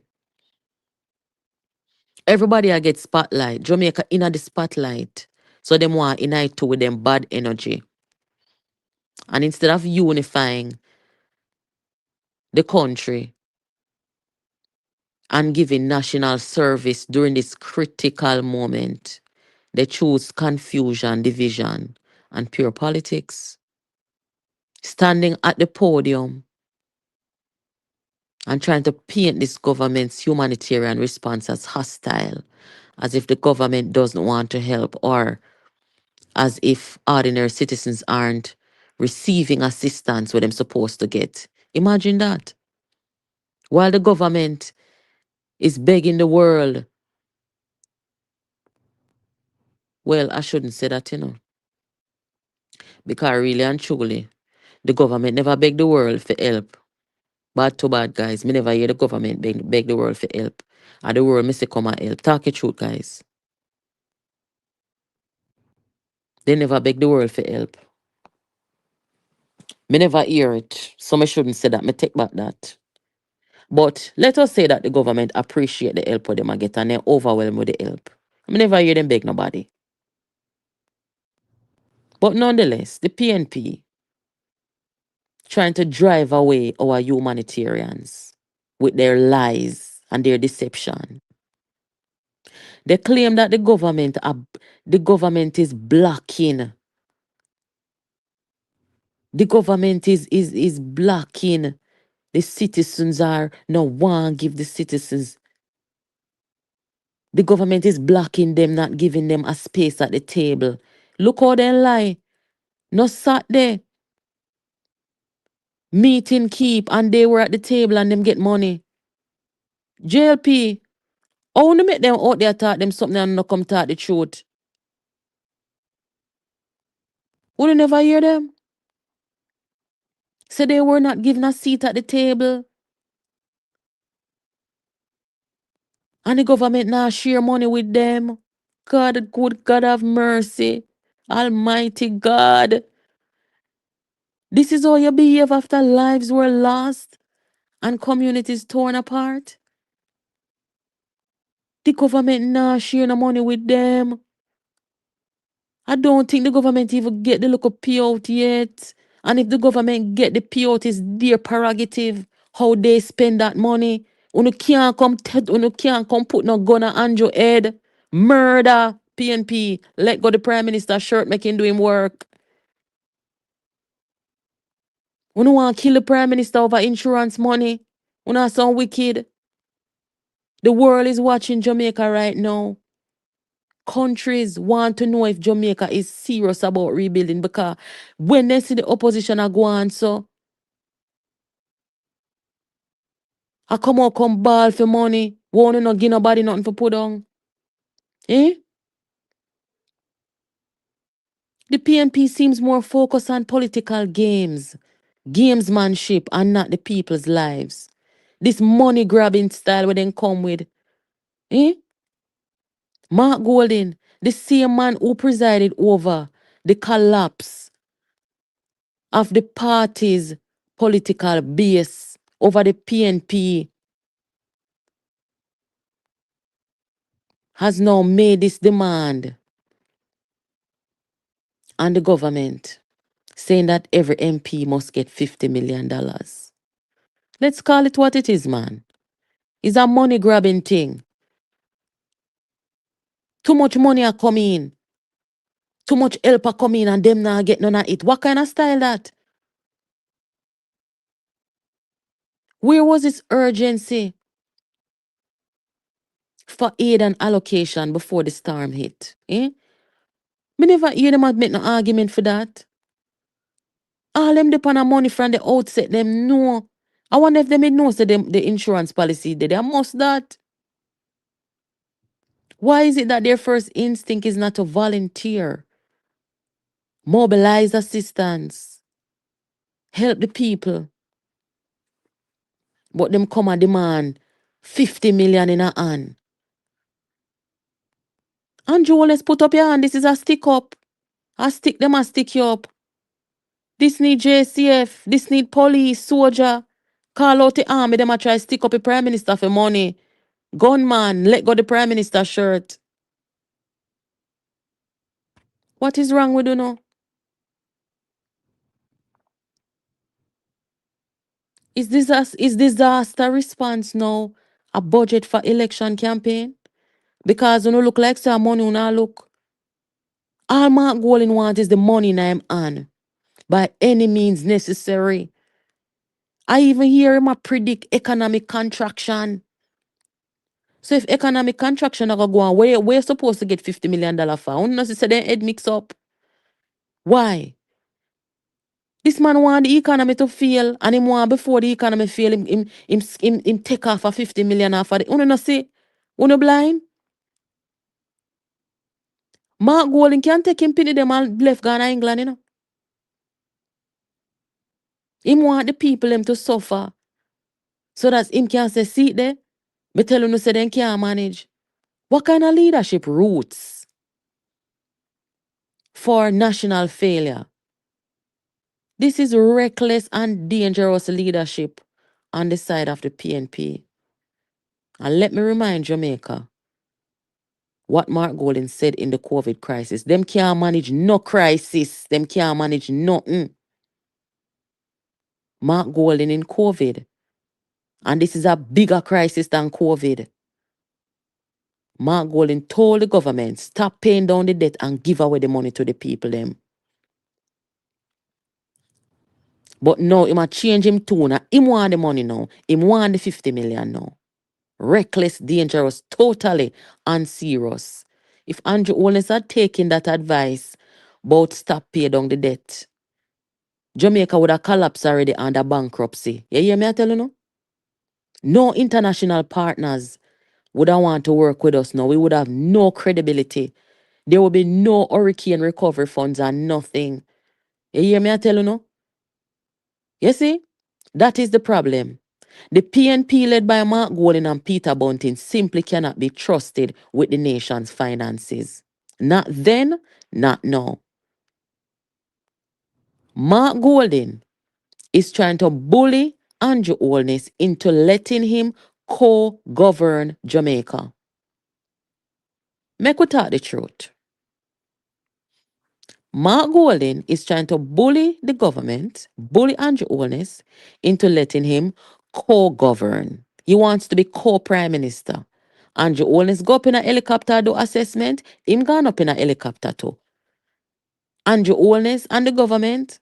Everybody I get spotlight. Jamaica in the spotlight. So them want unite too with them bad energy. And instead of unifying the country and giving national service during this critical moment, they choose confusion, division, and pure politics. Standing at the podium and trying to paint this government's humanitarian response as hostile, as if the government doesn't want to help, or as if ordinary citizens aren't receiving assistance what they're supposed to get. Imagine that. While the government is begging the world, well, I shouldn't say that, because really and truly, the government never beg the world for help. Bad to bad, guys. Me never hear the government beg the world for help. And the world me say come and help. Talk your truth, guys. They never beg the world for help. Me never hear it. So me shouldn't say that. Me take back that. But let us say that the government appreciate the help of them and get and they're overwhelmed with the help. I never hear them beg nobody. But nonetheless, the PNP trying to drive away our humanitarians with their lies and their deception. They claim that the government is blocking. The government is blocking. The citizens are no one give the citizens. The government is blocking them, not giving them a space at the table. Look how they lie. No sat there. Meeting keep and they were at the table and them get money. JLP, I want to make them out there talk them something and not come talk the truth. Would you never hear them? Say they were not given a seat at the table. And the government now share money with them. God, good God have mercy. Almighty God. This is how you behave after lives were lost and communities torn apart. The government now share no money with them. I don't think the government even get the local payout yet. And if the government get the payout, it's their prerogative how they spend that money. Unu can't come put no gun on your head. Murder PNP. Let go the Prime Minister shirt making do him work. Unu want kill the Prime Minister over insurance money. Unu are so wicked. The world is watching Jamaica right now. Countries want to know if Jamaica is serious about rebuilding because when they see the opposition are go on, so I come out come ball for money. Won't not give nobody nothing for put on. Eh? The PNP seems more focused on political games, gamesmanship, and not the people's lives. This money grabbing style where they come with. Eh? Mark Golding, the same man who presided over the collapse of the party's political base over the PNP, has now made this demand on the government, saying that every MP must get $50 million. Let's call it what it is, man. It's a money grabbing thing. Too much money are coming. Too much help are coming and them not get none of it. What kind of style that? Where was this urgency for aid and allocation before the storm hit? Eh? Me never hear them make no argument for that. All them depend on money from the outset, them know. I wonder if them know so them the insurance policy they must that. Why is it that their first instinct is not to volunteer, mobilize assistance, help the people, but them come and demand 50 million in a hand? Andrew, let's put up your hand. This is a stick up. I stick them, I stick you up. This need JCF, this need police, soldier. Call out the army, them a try stick up the Prime Minister for money. Gunman, let go the Prime Minister shirt. What is wrong with you now? Is disaster response now a budget for election campaign? Because you no look like some money you not look. All my goal in want is the money I'm on. By any means necessary. I even hear him a predict economic contraction. So if economic contraction are gonna go on, where we're supposed to get $50 million for? I don't know say their head mix up. Why? This man want the economy to fail, and him want before the economy fail, him take off a 50 million off of it. Uno no see? Uno blind? Mark Golding can take him penny them and left Ghana England, you know. Him want the people them to suffer. So that him can say, see it there. Me tell you say them can't manage. What kind of leadership roots for national failure? This is reckless and dangerous leadership on the side of the PNP. And let me remind Jamaica what Mark Golding said in the COVID crisis. Them can't manage no crisis. Them can't manage nothing. Mark Golding in COVID. And this is a bigger crisis than COVID. Mark Golding told the government, stop paying down the debt and give away the money to the people them. But now, he might change him tune. Him want the money now. Him want the 50 million now. Reckless, dangerous, totally unserious. If Andrew Holness had taken that advice about stop pay down the debt, Jamaica would have collapsed already under bankruptcy. You hear me I tell you no? No international partners would have want to work with us now. We would have no credibility. There will be no hurricane recovery funds and nothing. You hear me I tell you no? You see? That is the problem. The PNP led by Mark Golding and Peter Bunting simply cannot be trusted with the nation's finances. Not then, not now. Mark Golding is trying to bully Andrew Holness into letting him co-govern Jamaica. Make we talk the truth. Mark Golding is trying to bully the government, bully Andrew Holness into letting him co-govern. He wants to be co-prime minister. Andrew Holness go up in a helicopter do assessment, him gone up in a helicopter too. Andrew Holness and the government,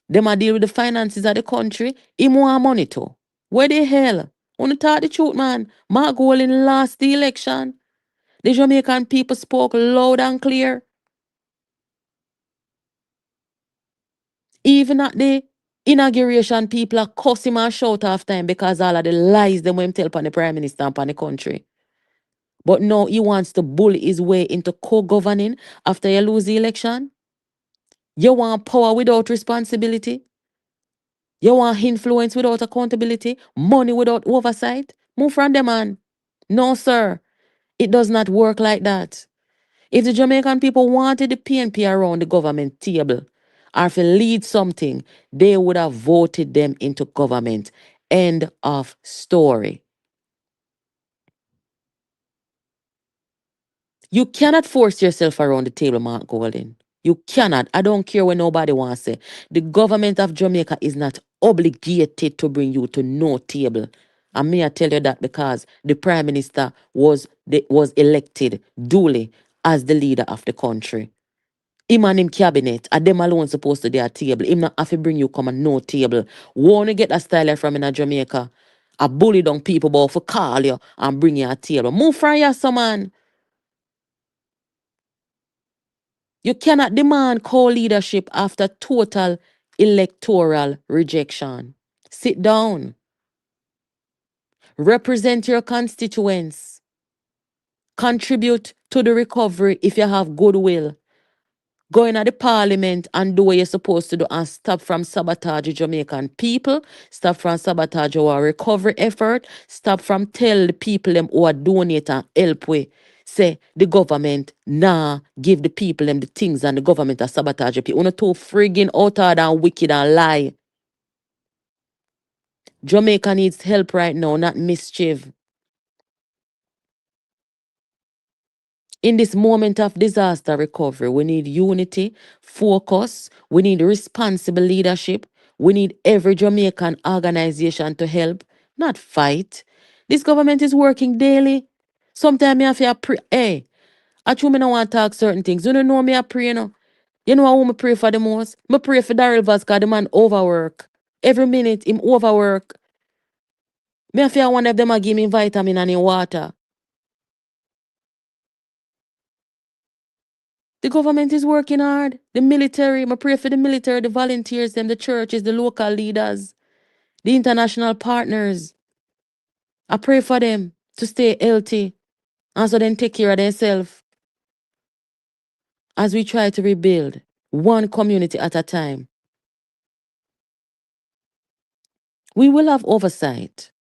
them a deal with the finances of the country, him want money too. Where the hell? Wanna talk the truth, man? Mark Golding lost the election. The Jamaican people spoke loud and clear. Even at the inauguration, people are cuss him and shout after him because all of the lies them him tell upon the prime minister and upon the country. But now he wants to bully his way into co-governing after you lose the election. You want power without responsibility. You want influence without accountability. Money without oversight. Move from them, man. No, sir. It does not work like that. If the Jamaican people wanted the PNP around the government table or if they lead something, they would have voted them into government. End of story. You cannot force yourself around the table, Mark Golding. You cannot. I don't care what nobody wants to say. The government of Jamaica is not obligated to bring you to no table. And may I tell you that because the Prime Minister was elected duly as the leader of the country. Him and him cabinet, and them alone supposed to be at table. Him not have to bring you come and no table. Wanna get a style from in a Jamaica. A bully down people but for call you and bring you a table. Move from here, some man. You cannot demand co-leadership after total electoral rejection. Sit down. Represent your constituents. Contribute to the recovery if you have goodwill. Go in at the parliament and do what you're supposed to do and stop from sabotage the Jamaican people, stop from sabotage our recovery effort, stop from tell the people them who are donate and help with. Say the government give the people them the things and the government are sabotage the people. Una too friggin' out and wicked and lie. Jamaica needs help right now, not mischief. In this moment of disaster recovery, we need unity, focus, we need responsible leadership, we need every Jamaican organization to help, not fight. This government is working daily. Sometimes I have to pray. Hey, I true me no want to talk certain things. You don't know me I pray, you know. You know who me pray for the most? Me pray for Daryl Vasca, the man overwork. Every minute him overwork. Me I feel one of them a give me vitamin and in water. The government is working hard. The military, I pray for the military, the volunteers, them, the churches, the local leaders, the international partners. I pray for them to stay healthy and so then take care of themselves as we try to rebuild one community at a time. We will have oversight.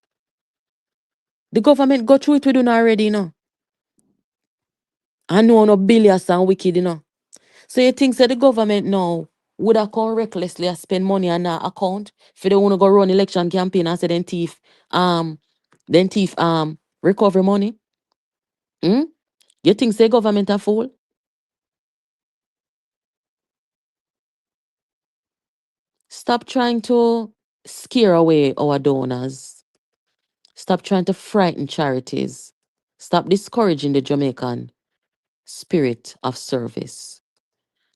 The government go through it with you already, you know. I know no billions and wicked, you know. So you think that the government now would have come recklessly and spend money on our account for they want to go run election campaign and say then thief recovery money? Hmm? You think the government a fool? Stop trying to scare away our donors. Stop trying to frighten charities. Stop discouraging the Jamaican spirit of service.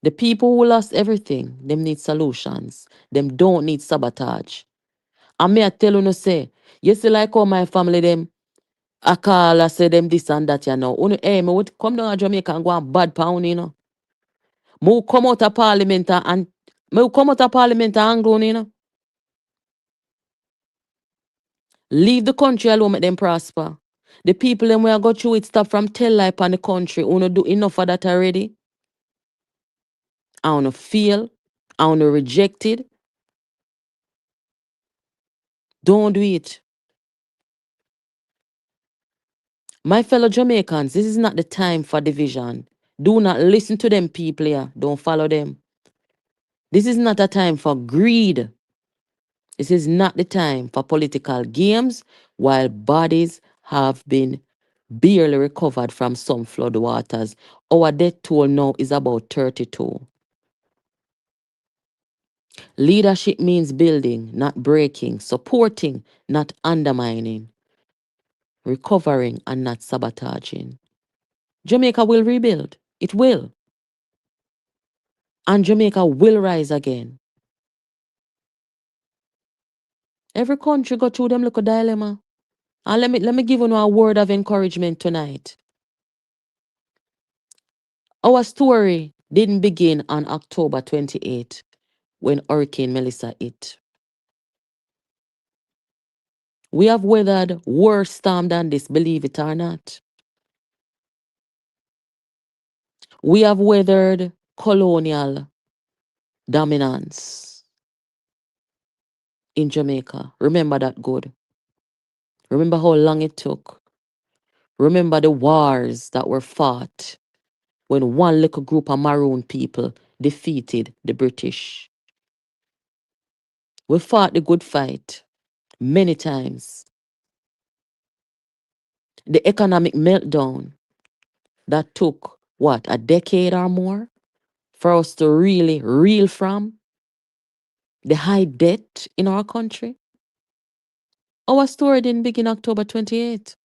The people who lost everything, them need solutions. Them don't need sabotage. And me I tell you no say, you see like how my family them I call I say them this and that, you know. Hey, me would come down to Jamaica and go and bad pound, you know. Me would come out of parliament and me would come out of parliament and go, you know. Leave the country alone, make them prosper. The people them where go through it stop from tell lie on the country. Uno do enough of that already. I wanna feel. I wanna rejected. Don't do it. My fellow Jamaicans, this is not the time for division. Do not listen to them people here. Don't follow them. This is not a time for greed. This is not the time for political games while bodies have been barely recovered from some flood waters. Our death toll now is about 32. Leadership means building, not breaking, supporting, not undermining, recovering, and not sabotaging. Jamaica will rebuild. It will. And Jamaica will rise again. Every country go through them little dilemma. And let me give you a word of encouragement tonight. Our story didn't begin on October 28 when Hurricane Melissa hit. We have weathered worse storm than this, believe it or not. We have weathered colonial dominance in Jamaica. Remember that good. Remember how long it took. Remember the wars that were fought when one little group of maroon people defeated the British. We fought the good fight many times. The economic meltdown that took, what, a decade or more for us to really reel from. The high debt in our country. Our story didn't begin October 28th.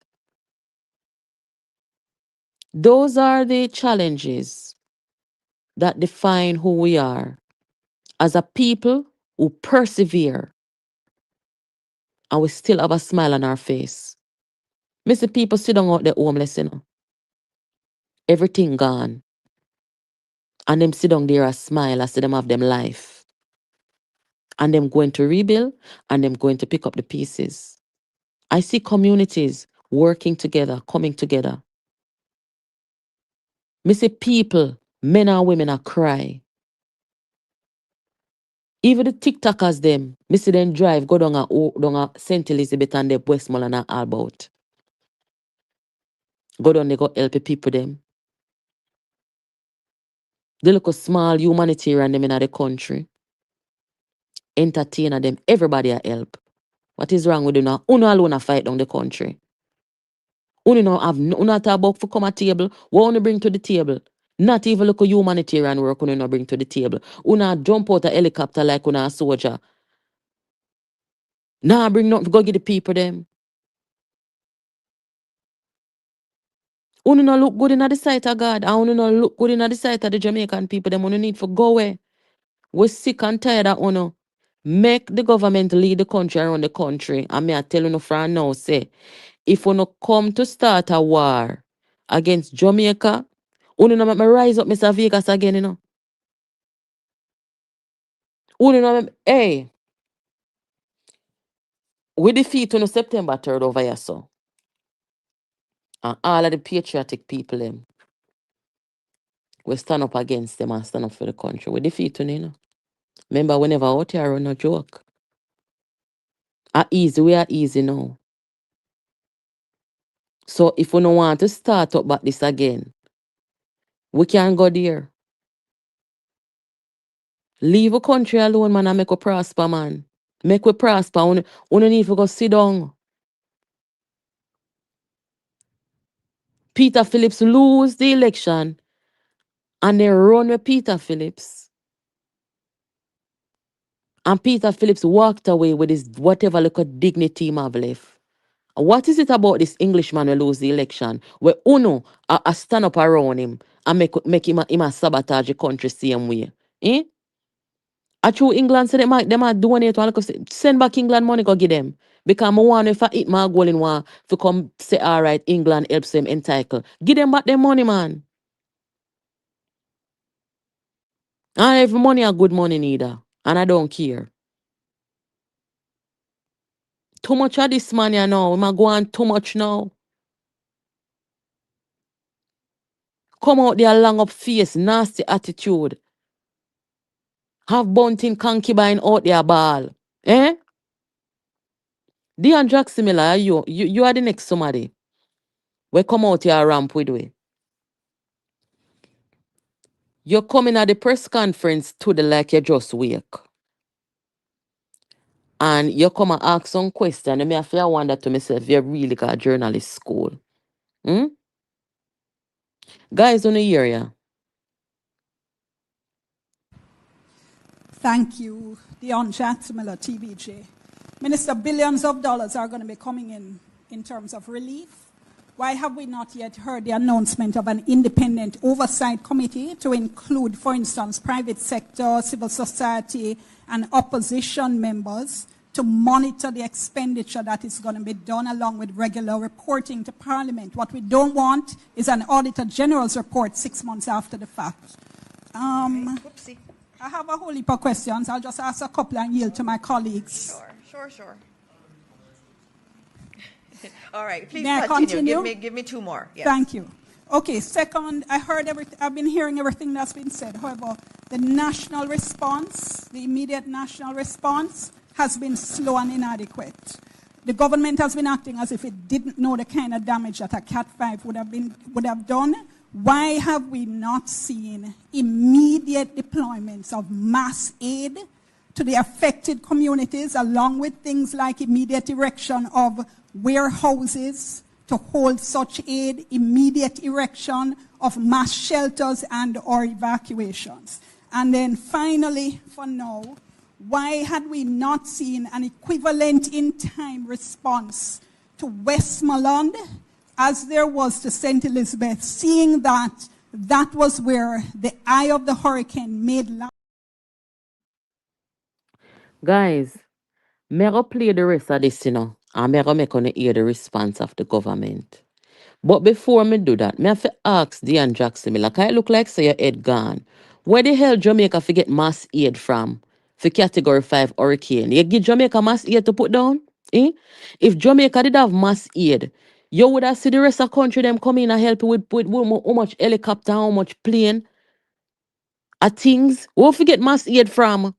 Those are the challenges that define who we are as a people who persevere and we still have a smile on our face. Me see people sit down out there homeless, you know. Everything gone. And them sit down there a smile as them have them life. And them going to rebuild and them going to pick up the pieces. I see communities working together, coming together. Me see people, men and women, are cry. Even the TikTokers them, me see them drive, go down a St. Elizabeth and the Westmoreland and all about. Go down, they go help the people them. They look a small humanitarian them in the country. Entertainer them, everybody a help. What is wrong with you now? Uno alone a fight down the country. Uno no have uno talk about for come a table. What uno bring to the table? Not even look a humanitarian work uno no bring to the table. Uno jump out a helicopter like uno a soldier. Nah, bring nothing, go get the people them. Uno no look good in the sight of God. And uno no look good in the sight of the Jamaican people. Them uno need for go away. We're sick and tired of uno. Make the government lead the country around the country. And me I tell you from now, say, if uno come to start a war against Jamaica, uno no make me rise up Mr. Vegas again, you know. Uno no make, hey, we defeat on September 3rd over here, so. And all of the patriotic people them, we stand up against them and stand up for the country. We defeat on, you know. Remember, we never out here on a joke. We are easy now. So if we don't want to start up back this again, we can go there. Leave a country alone, man, and make we prosper, man. Make we prosper. We need to go sit down. Peter Phillips lose the election and they run with Peter Phillips. And Peter Phillips walked away with his whatever little dignity he have left. What is it about this Englishman who lose the election? Where Uno a stand up around him and make him a sabotage the country same way. Eh? A true England say them might donate one send back England money go give them. Because I want if I eat my goal in one to come say all right, England helps them entitle. Give them back their money, man. And every money a good money neither. And I don't care. too much of this man, you know. Am go on too much now? Come out there long up face, nasty attitude. Have Bunting concubine out there ball. Eh? Dionne Jackson Miller, you are the next somebody. We come out here ramp with we. You're coming at the press conference to the like you just wake. And you come and ask some question. And me have to wonder to myself, you really got journalist school. Hmm? Guys on the area. Thank you, Dionne Jackson Miller, TBJ. Minister, billions of dollars are going to be coming in terms of relief. Why have we not yet heard the announcement of an independent oversight committee to include, for instance, private sector, civil society, and opposition members to monitor the expenditure that is going to be done along with regular reporting to Parliament? What we don't want is an Auditor General's report 6 months after the fact. Whoopsie. I have a whole heap of questions. I'll just ask a couple and yield to my colleagues. Sure. All right, please May I continue. continue? Give me two more. Yes. Thank you. Okay, second, I've been hearing everything that's been said. However, the national response, the immediate national response, has been slow and inadequate. The government has been acting as if it didn't know the kind of damage that a Cat 5 would have done. Why have we not seen immediate deployments of mass aid to the affected communities, along with things like immediate erection of warehouses to hold such aid, immediate erection of mass shelters and or evacuations? And then finally, for now, why had we not seen an equivalent in-time response to Westmoreland as there was to St. Elizabeth, seeing that that was where the eye of the hurricane made land? Guys, me go play the rest of this, and me go make on hear the response of the government. But before me do that, me have to ask Dionne Jackson Miller, can it look like say your head gone? Where the hell Jamaica fi get mass aid from for category 5 hurricane? You give Jamaica mass aid to put down? Eh? If Jamaica did have mass aid, you would have see the rest of the country them come in and help you with how much helicopter, how much plane, things. Where fi get mass aid from?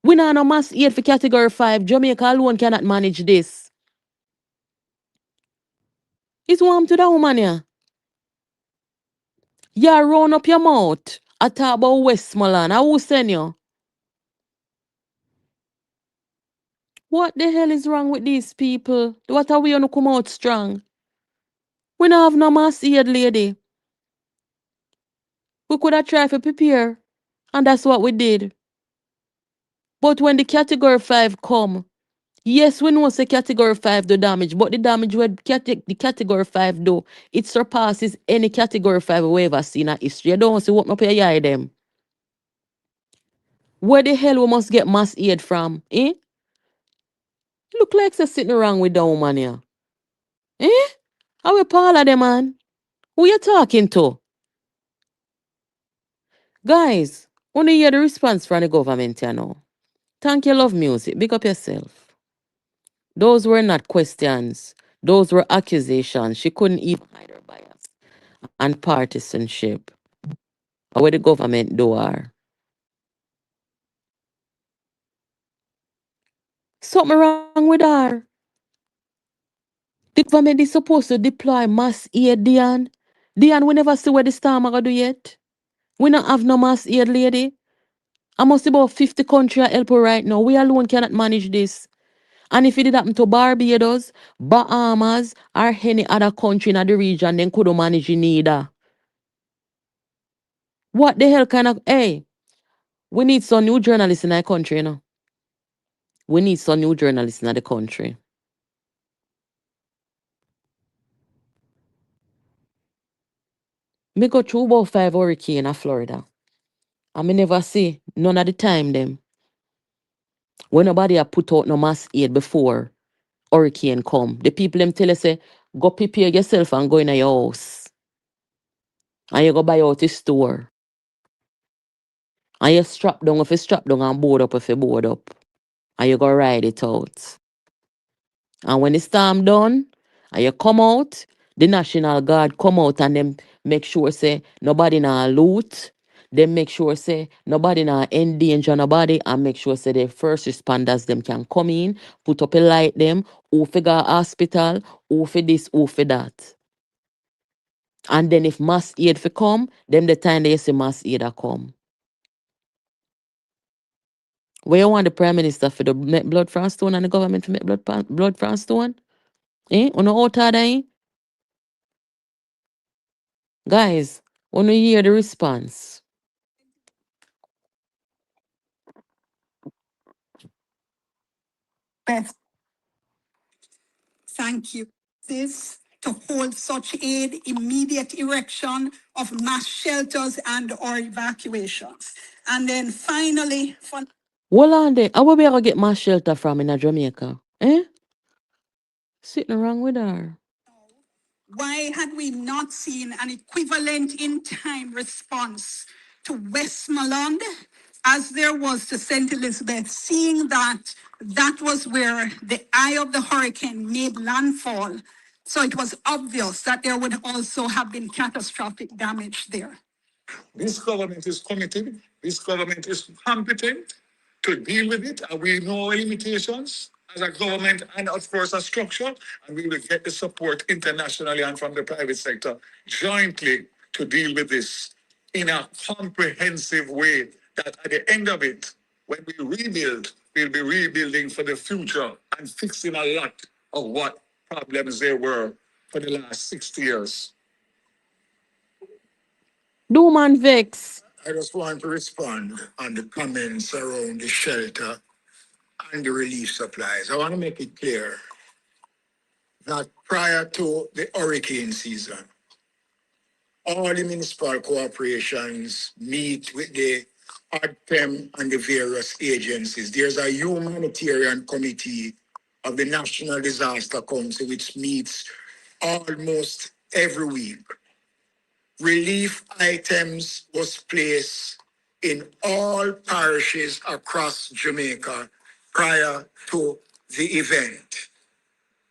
We not no mass aid for category 5. Jamaica alone cannot manage this. It's warm to the woman here. You run up your mouth. I talk about Westmoreland. I will send you. What the hell is wrong with these people? What are we gonna come out strong? We don't have no mass aid, lady. We could have tried to prepare. And that's what we did. But when the category 5 come, yes, we know say category 5 do damage, but the damage where the category 5 do, it surpasses any category 5 we ever seen in history. You don't see what up your eye them. Where the hell we must get mass aid from? Eh? Look like they're sitting around with the woman here. Eh? How we Paula them, man? Who you talking to? Guys, wanna hear the response from the government, you know. Thank you, love music. Big up yourself. Those were not questions. Those were accusations. She couldn't even hide her bias and partisanship. What the government do are. Something wrong with her. The government is supposed to deploy mass aid, Dionne. Dionne, we never see what the storm are gonna do yet. We don't have no mass aid, lady. I must about 50 countries help her right now. We alone cannot manage this. And if it did happen to Barbados, Bahamas, or any other country in the region, then couldn't manage it neither. What the hell kind of, hey, we need some new journalists in our country, We need some new journalists in the country. Me go through about 5 hurricanes in Florida. And me never see none of the time them. When nobody have put out no mass aid before hurricane come. The people them tell us say, go prepare yourself and go in your house. And you go buy out the store. And you strap down if you strap down and board up if you board up. And you go ride it out. And when the storm done, and you come out, the National Guard come out and them make sure say nobody na loot. They make sure say nobody na endanger nobody and make sure say the first responders them can come in, put up a light them, who figure hospital, who for this, who for that. And then if mass aid for come, them the time they say mass aid a come. Where you want the Prime Minister for the make blood from stone and the government to make blood from stone? Eh? Uno out of there? Guys, when you hear the response, Beth, thank you. This to hold such aid, immediate erection of mass shelters and or evacuations. And then finally, hold on there. How will we ever get mass shelter from in a Jamaica? Eh? Sitting wrong with her. why had we not seen an equivalent in time response to Westmoreland as there was to St. Elizabeth, seeing that that was where the eye of the hurricane made landfall? So it was obvious that there would also have been catastrophic damage there. This government is committed. This government is competent to deal with it. And we know limitations as a government and, of course, a structure. And we will get the support internationally and from the private sector jointly to deal with this in a comprehensive way that at the end of it, when we rebuild, we'll be rebuilding for the future and fixing a lot of what problems there were for the last 60 years. Do man vex. I just want to respond on the comments around the shelter and the relief supplies. I want to make it clear that prior to the hurricane season, all the municipal corporations meet with the ADPEM and the various agencies. There's a humanitarian committee of the National Disaster Council which meets almost every week. Relief items was placed in all parishes across Jamaica prior to the event.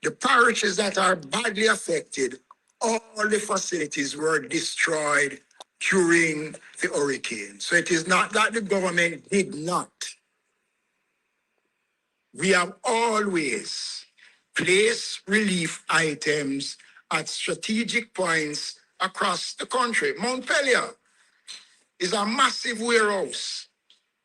The parishes that are badly affected, all the facilities were destroyed during the hurricane. So it is not that the government did not. We have always placed relief items at strategic points across the country. Montpelier is a massive warehouse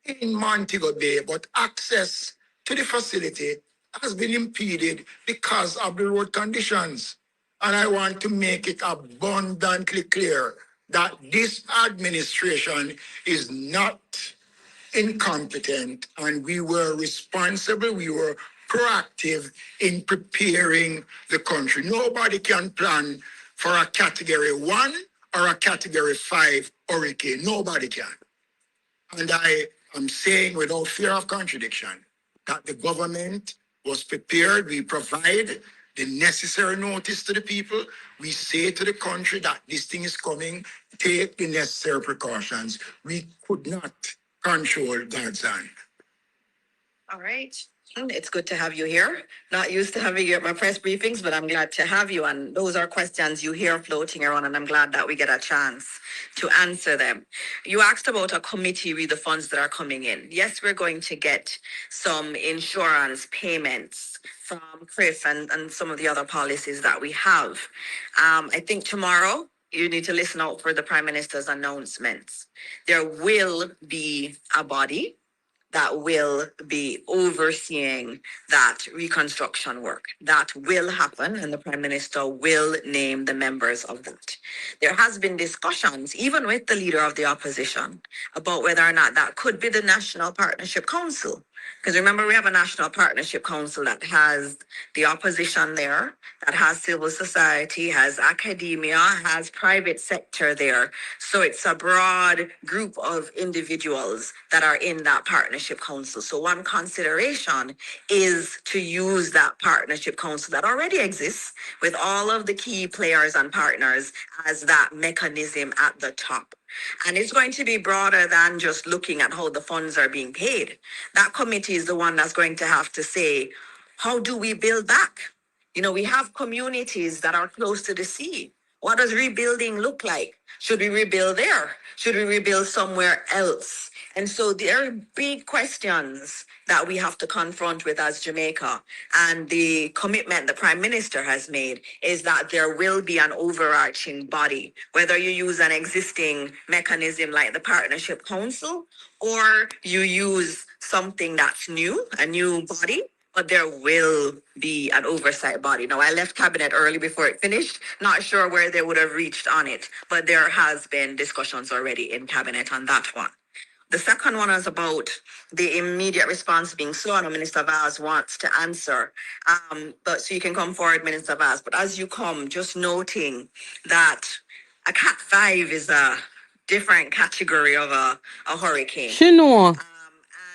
in Montego Bay, but access to the facility has been impeded because of the road conditions. And I want to make it abundantly clear that this administration is not incompetent, and we were responsible, we were proactive in preparing the country. Nobody can plan for a category 1 or a category 5 hurricane. Nobody can. And I am saying without fear of contradiction that the government was prepared. We provide the necessary notice to the people. We say to the country that this thing is coming, take the necessary precautions. We could not control God's hand. All right. It's good to have you here. Not used to having you at my press briefings, but I'm glad to have you. And those are questions you hear floating around, and I'm glad that we get a chance to answer them. You asked about a committee with the funds that are coming in. Yes, we're going to get some insurance payments from Chris and some of the other policies that we have. I think tomorrow you need to listen out for the Prime Minister's announcements. There will be a body that will be overseeing that reconstruction work. That will happen, and the Prime Minister will name the members of that. There has been discussions, even with the leader of the opposition, about whether or not that could be the National Partnership Council. Because remember, we have a National Partnership Council that has the opposition there, that has civil society, has academia, has private sector there. So it's a broad group of individuals that are in that partnership council. So one consideration is to use that partnership council that already exists with all of the key players and partners as that mechanism at the top. And it's going to be broader than just looking at how the funds are being paid. That committee is the one that's going to have to say, how do we build back? You know, we have communities that are close to the sea. What does rebuilding look like? Should we rebuild there? Should we rebuild somewhere else? And so there are big questions that we have to confront with as Jamaica. And the commitment the Prime Minister has made is that there will be an overarching body, whether you use an existing mechanism like the Partnership Council or you use something that's new, a new body, but there will be an oversight body. Now, I left cabinet early before it finished, not sure where they would have reached on it, but there has been discussions already in cabinet on that one. The second one is about the immediate response being slow. I know Minister Vaz wants to answer, but so you can come forward, Minister Vaz. But as you come, just noting that a Cat 5 is a different category of a hurricane. She know.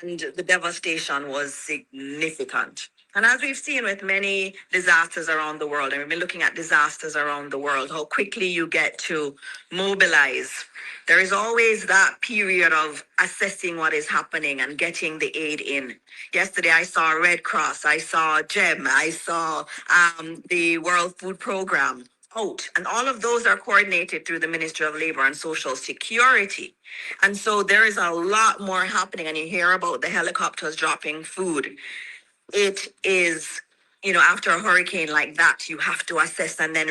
And the devastation was significant. And as we've seen with many disasters around the world, and we've been looking at disasters around the world, how quickly you get to mobilize. There is always that period of assessing what is happening and getting the aid in. Yesterday, I saw Red Cross, I saw GEM, I saw the World Food Program out. And all of those are coordinated through the Ministry of Labor and Social Security. And so there is a lot more happening, and you hear about the helicopters dropping food. It is, you know, after a hurricane like that, you have to assess and then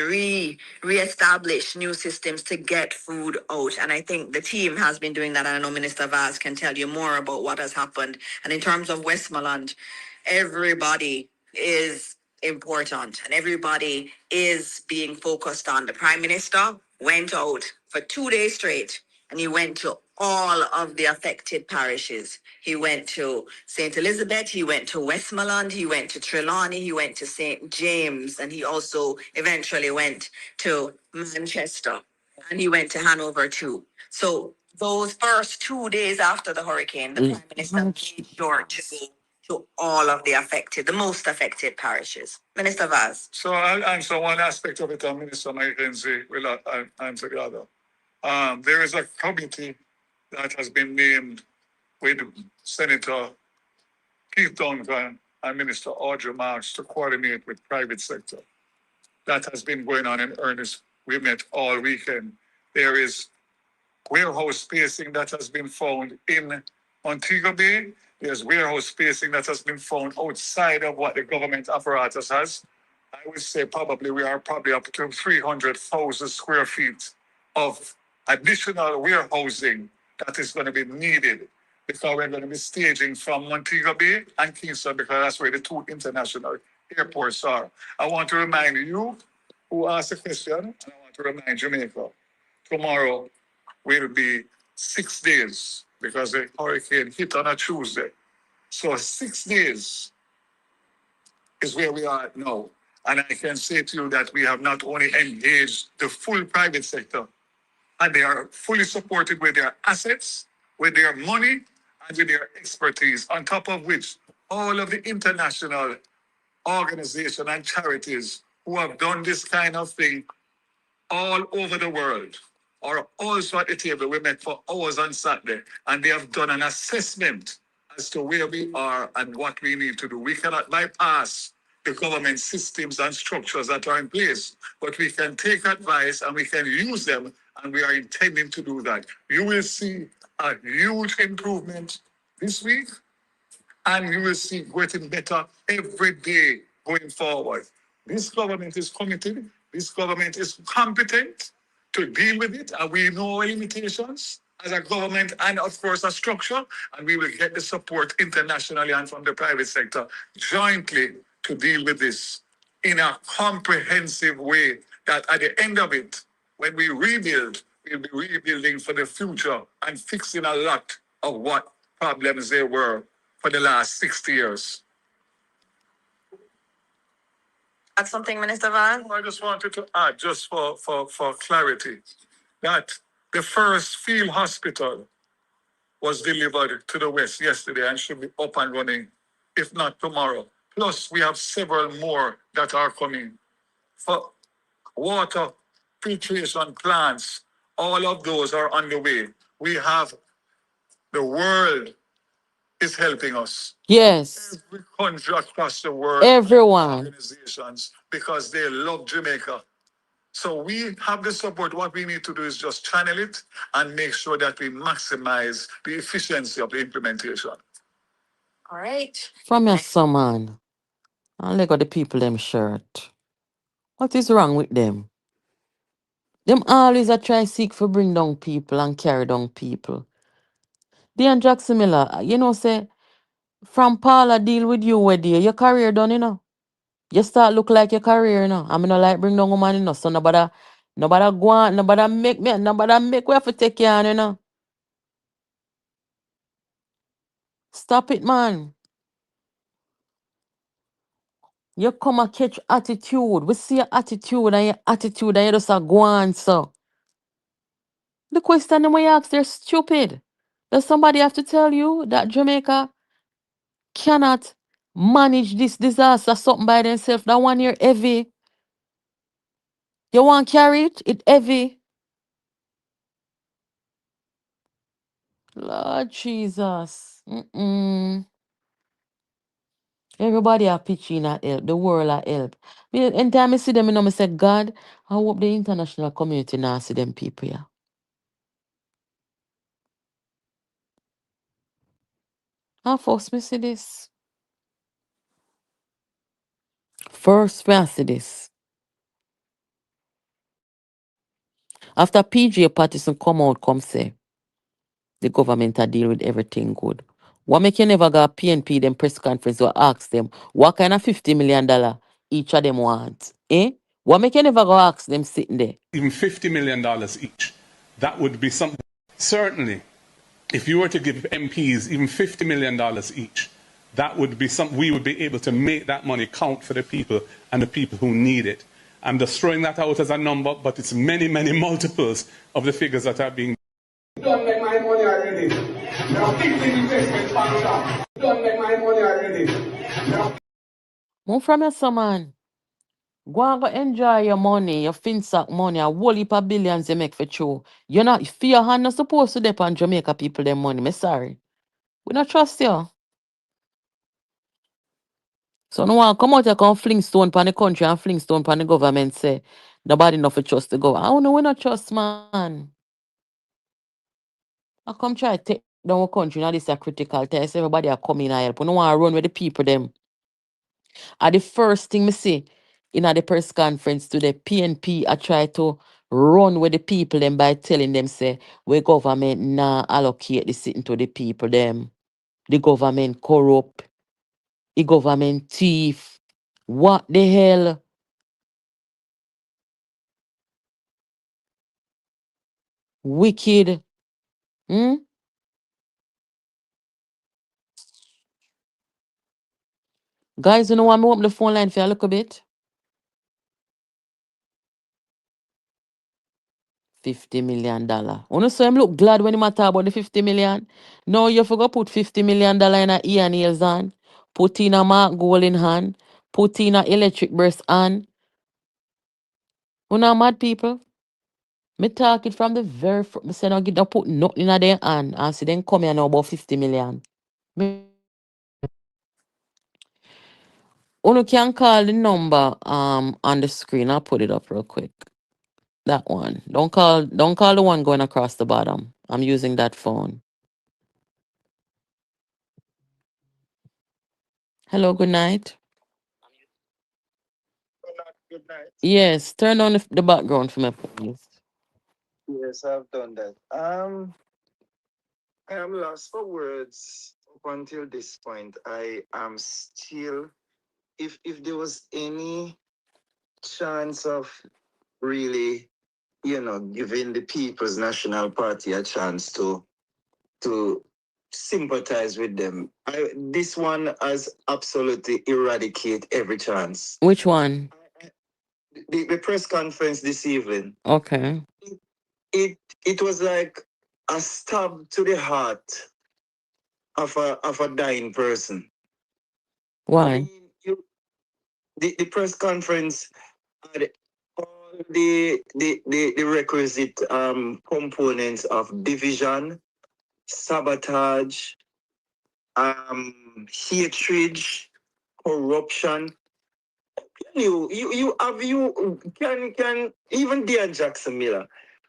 reestablish new systems to get food out. And I think the team has been doing that. And I know Minister Vaz can tell you more about what has happened. And in terms of Westmoreland, everybody is important and everybody is being focused on. The Prime Minister went out for 2 days straight and he went to all of the affected parishes. He went to St. Elizabeth, he went to Westmoreland, he went to Trelawney, he went to St. James, and he also eventually went to Manchester, and he went to Hanover too. So those first 2 days after the hurricane, the Prime Minister made sure to go to all of the most affected parishes. Minister Vaz. So I'll answer one aspect of it, and Minister Mackenzie will answer the other. There is a committee that has been named with Senator Keith Duncan and Minister Audrey Marks to coordinate with private sector. That has been going on in earnest. We met all weekend. There is warehouse spacing that has been found in Montego Bay. There's warehouse spacing that has been found outside of what the government apparatus has. I would say we are probably up to 300,000 square feet of additional warehousing that is going to be needed because we're going to be staging from Montego Bay and Kingston because that's where the two international airports are. I want to remind you who asked the question, and I want to remind Jamaica, tomorrow will be 6 days because the hurricane hit on a Tuesday. So 6 days is where we are now. And I can say to you that we have not only engaged the full private sector, and they are fully supported with their assets, with their money, and with their expertise, on top of which all of the international organizations and charities who have done this kind of thing all over the world are also at the table. We met for hours on Saturday, and they have done an assessment as to where we are and what we need to do. We cannot bypass the government systems and structures that are in place, but we can take advice and we can use them, and we are intending to do that. You will see a huge improvement this week, and you will see getting better every day going forward. This government is committed. This government is competent to deal with it, and we know our limitations as a government and, of course, a structure, and we will get the support internationally and from the private sector jointly to deal with this in a comprehensive way that at the end of it, when we rebuild, we'll be rebuilding for the future and fixing a lot of what problems there were for the last 60 years. Add something, Minister Van? I just wanted to add, just for clarity, that the first field hospital was delivered to the West yesterday and should be up and running, if not tomorrow. Plus, we have several more that are coming. For water filtration plants, all of those are on the way. We have the world is helping us. Yes. Every country across the world, Everyone. organizations, because they love Jamaica. So we have the support. What we need to do is just channel it and make sure that we maximize the efficiency of the implementation. All right. From your son, man. And look at the people them shirt. What is wrong with them? Them always a try seek for bring down people and carry down people. Dionne Jackson Miller, you know, say, from Paula deal with you where dear, your career done, you know. You start look like your career, you know. I mean, no like bring down woman, you know. So nobody go on, nobody make we have to take care on, you know. Stop it, man. You come and catch attitude. We see your attitude and you just a go on, so. The question them we ask, they're stupid. Does somebody have to tell you that Jamaica cannot manage this disaster something by themselves? That one year heavy. You want carry it? It heavy. Lord Jesus. Everybody are pitching at help. The world at help. Anytime I see them, I say, God, I hope the international community now see them people here. How first me see this? First me I see this. After PJ Patterson come out, come say, the government a deal with everything good. What make you never go PNP them press conference or ask them what kind of $50 million each of them want? Eh? What make you never go ask them sitting there? Even $50 million each, that would be something. Certainly, if you were to give MPs even $50 million each, that would be something we would be able to make that money count for the people and the people who need it. I'm just throwing that out as a number, but it's many, many multiples of the figures that are being. Don't make my money already. Now fix the investment sponsor. Don't make my money already. Now Move from your son, man. Go and go enjoy your money, your finsack money, a whole heap of billions you make for true. You're not, for your hand not supposed to depend Jamaica people their money. Me sorry. We not trust you. So no one come out here come fling stone pan the country and fling stone pan the government say nobody enough to trust the government. I don't know we not trust, man. I come try to take down our country now this a critical test. Everybody are coming and help. We don't want to run with the people them. And the first thing me see in the press conference today, PNP I try to run with the people them by telling them say we government nah allocate the sitting to the people them. The government corrupt. The government thief. What the hell? Wicked. Hmm? Guys, you know what? Me open the phone line for you a little bit. $50 million. You so him look glad when he talk about the 50 million. No, you forgot put $50 million in a ear and ears hand. Put in a mark gold in hand. Put in a electric burst hand. You know mad people? Me talk it from the very first. Me say no get no put nothing in their hand. And see them come here now about 50 million. Me, you can call the number on the screen. I'll put it up real quick. That one. Don't call the one going across the bottom. I'm using that phone. Hello, good night. Good night. Yes, turn on the background for me, please. Yes, I've done that. I am lost for words up until this point. I am still, if there was any chance of really, giving the People's National Party a chance to sympathize with them, this one has absolutely eradicate every chance. Which one? The press conference this evening. Okay. It was like a stab to the heart of a dying person. Why? I mean, the press conference had all the requisite components of division, sabotage, hatred, corruption. Can even dear Jackson Miller.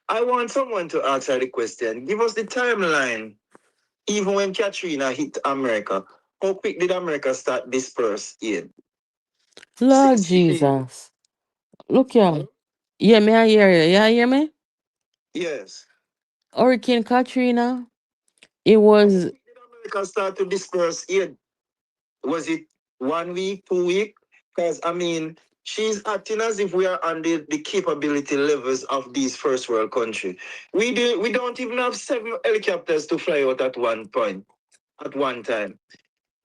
I want someone to answer the question. Give us the timeline. Even when Katrina hit America, how quick did America start disperse aid? Lord 60 days. Jesus. Look here. Yeah, me I hear you. Yeah, hear me? Yes. Hurricane Katrina. It How was quick did America start to disperse aid? Was it 1 week, 2 week? Because I mean, she's acting as if we are on the capability levels of these first world countries. We don't even have 7 helicopters to fly out at one point, at one time.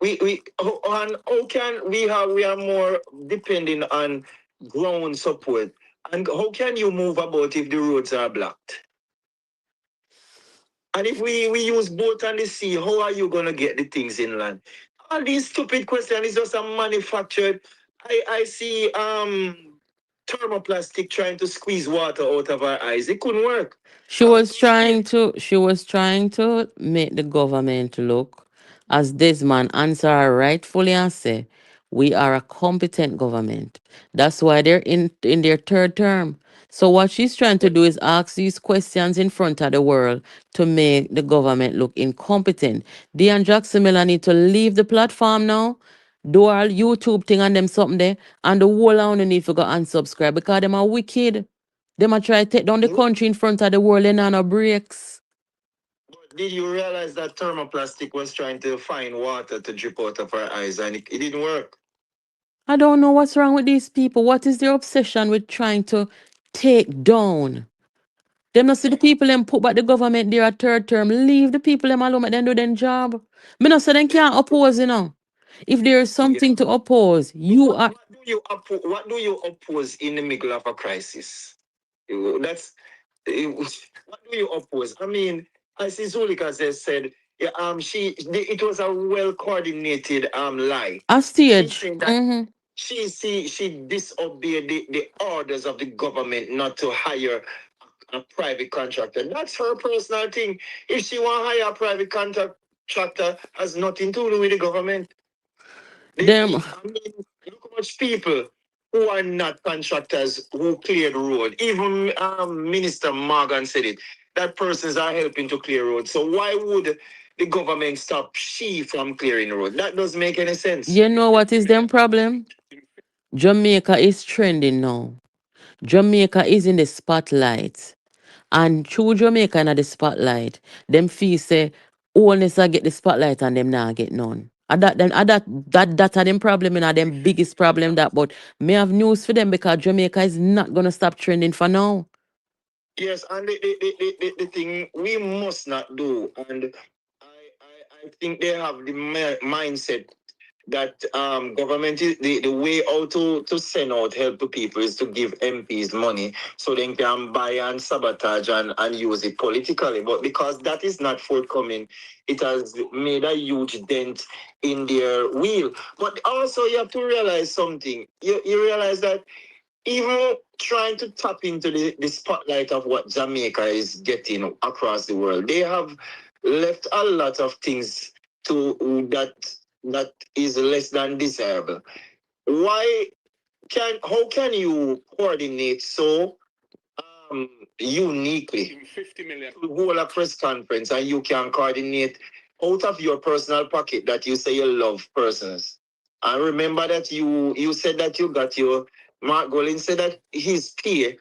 How can we are more depending on ground support? And how can you move about if the roads are blocked? And if we use boat on the sea, how are you gonna get the things inland? All these stupid questions is just a manufactured. I see thermoplastic trying to squeeze water out of our eyes. It couldn't work. she was trying to make the government look as this man answer her rightfully and say, we are a competent government. That's why they're in their third term. So what she's trying to do is ask these questions in front of the world to make the government look incompetent. Dionne Jackson Miller need to leave the platform now. Do our YouTube thing and them something there. And the whole on need to go unsubscribe because them are wicked. Them a try to take down the country in front of the world and on no breaks. But did you realize that thermoplastic was trying to find water to drip out of her eyes and it didn't work? I don't know what's wrong with these people. What is their obsession with trying to take down? Them not see the people them put back the government there a third term. Leave the people them alone, make them do their job. Me not say them can't oppose, you know. If there is something to oppose, you are What do you oppose in the middle of a crisis? That's what do you oppose? I mean, as Zulika has said, yeah, it was a well coordinated lie. a She's stage. saying that she disobeyed the orders of the government not to hire a private contractor. That's her personal thing. If she want to hire a private contractor, has nothing to do with the government. Them I mean, look how much people who are not contractors who clear the road. Even Minister Morgan said it. That persons are helping to clear road. So why would the government stop she from clearing the road? That doesn't make any sense. you know what is them problem? Jamaica is trending now. Jamaica is in the spotlight. And through Jamaica in the spotlight, them feel say only I get the spotlight and them now get none. And that are them problem and them biggest problem that, but may have news for them because Jamaica is not gonna stop trending for now. Yes, and the thing we must not do, and I think they have the mindset that government is the way out to send out help to people is to give MPs money so they can buy and sabotage and use it politically. But because that is not forthcoming, it has made a huge dent in their wheel. But also you have to realize something. You realize that even trying to tap into the spotlight of what Jamaica is getting across the world, they have left a lot of things to that is less than desirable. How can you coordinate so uniquely 50 million. to hold a press conference and you can coordinate out of your personal pocket that you say you love persons? And remember that you said that you got your Mark Golin said that his pay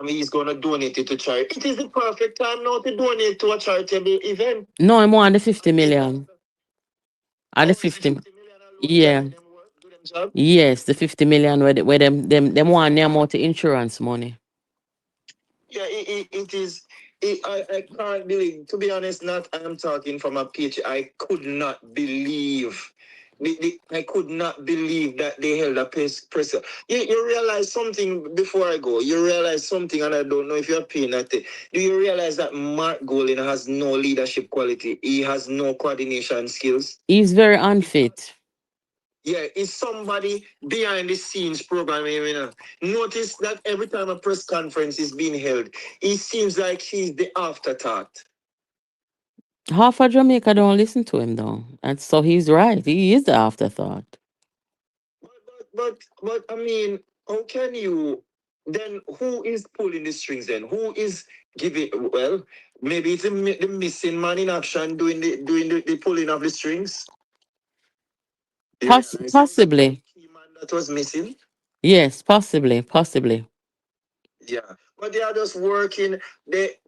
he's gonna donate it to charity. It is the perfect time now to donate to a charitable event. No, I'm on the 50 million. At the 50. Yeah. Yes, the 50 million where them want them out the insurance money. Yeah, it is. I can't believe, to be honest, not I'm talking from a pitch. I could not believe. I could not believe that they held a press. You realize something before I go. You realize something, and I don't know if you're paying attention. Do you realize that Mark Golin has no leadership quality? He has no coordination skills. He's very unfit. Yeah, it's somebody behind the scenes programming. You know. Notice that every time a press conference is being held, it seems like he's the afterthought. Half of Jamaica don't listen to him though. And so he's right. He is the afterthought. But I mean, how can you then? Who is pulling the strings then? Who is giving? Well, maybe it's the missing man in action doing the pulling of the strings. You realize there was a Possibly. key man that was missing. Yes, possibly. Possibly. Yeah, but they are just working.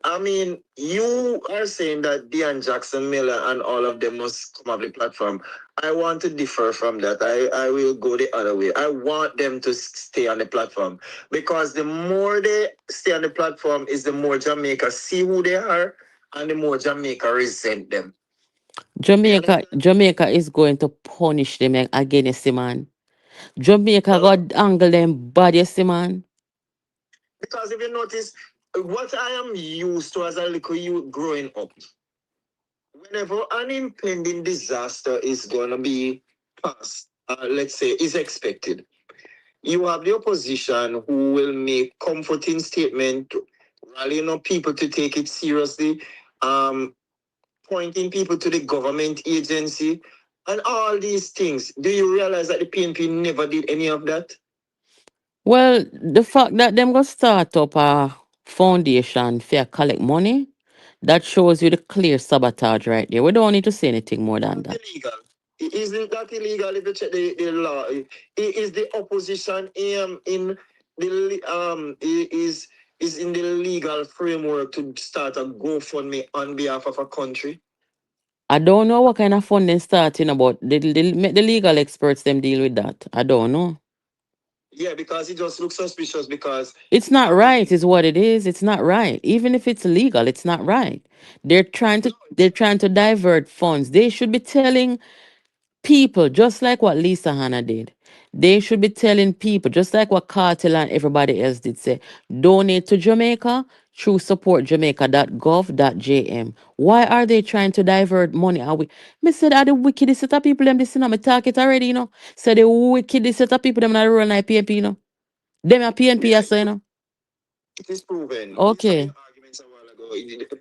I mean, you are saying that Dionne Jackson Miller and all of them must come off the platform. I want to differ from that. I will go the other way. I want them to stay on the platform because the more they stay on the platform, is the more Jamaica see who they are, and the more Jamaica resent them. Jamaica is going to punish them again, you see, man. Jamaica Well, got angle them bad, you see, man. because if you notice, what I am used to as a little youth growing up, whenever an impending disaster is going to be passed, let's say, is expected, you have the opposition who will make comforting statement, rallying up people to take it seriously, um, pointing people to the government agency, and all these things. Do you realize that the PNP never did any of that? Well, the fact that them go start up a foundation for collect money, that shows you the clear sabotage right there. We don't need to say anything more than that. Illegal. Isn't that illegal if you check the law? Is the opposition in is in the legal framework to start a GoFundMe on behalf of a country? I don't know what kind of funding starting about. Make the legal experts them deal with that. I don't know. Yeah, because it just looks suspicious because It's not right, is what it is. It's not right. Even if it's legal, it's not right. They're trying to divert funds. They should be telling people, just like what Lisa Hanna did. They should be telling people, just like what Cartel and everybody else did say, donate to Jamaica through supportjamaica.gov.jm. Why are they trying to divert money away? Me said, are the wickedest set of people them this in me talk it already, you know? So the wickedest set of people them not run like PNP, you know? Them are PNP, as you know? it is proven. Okay. Arguments a while ago.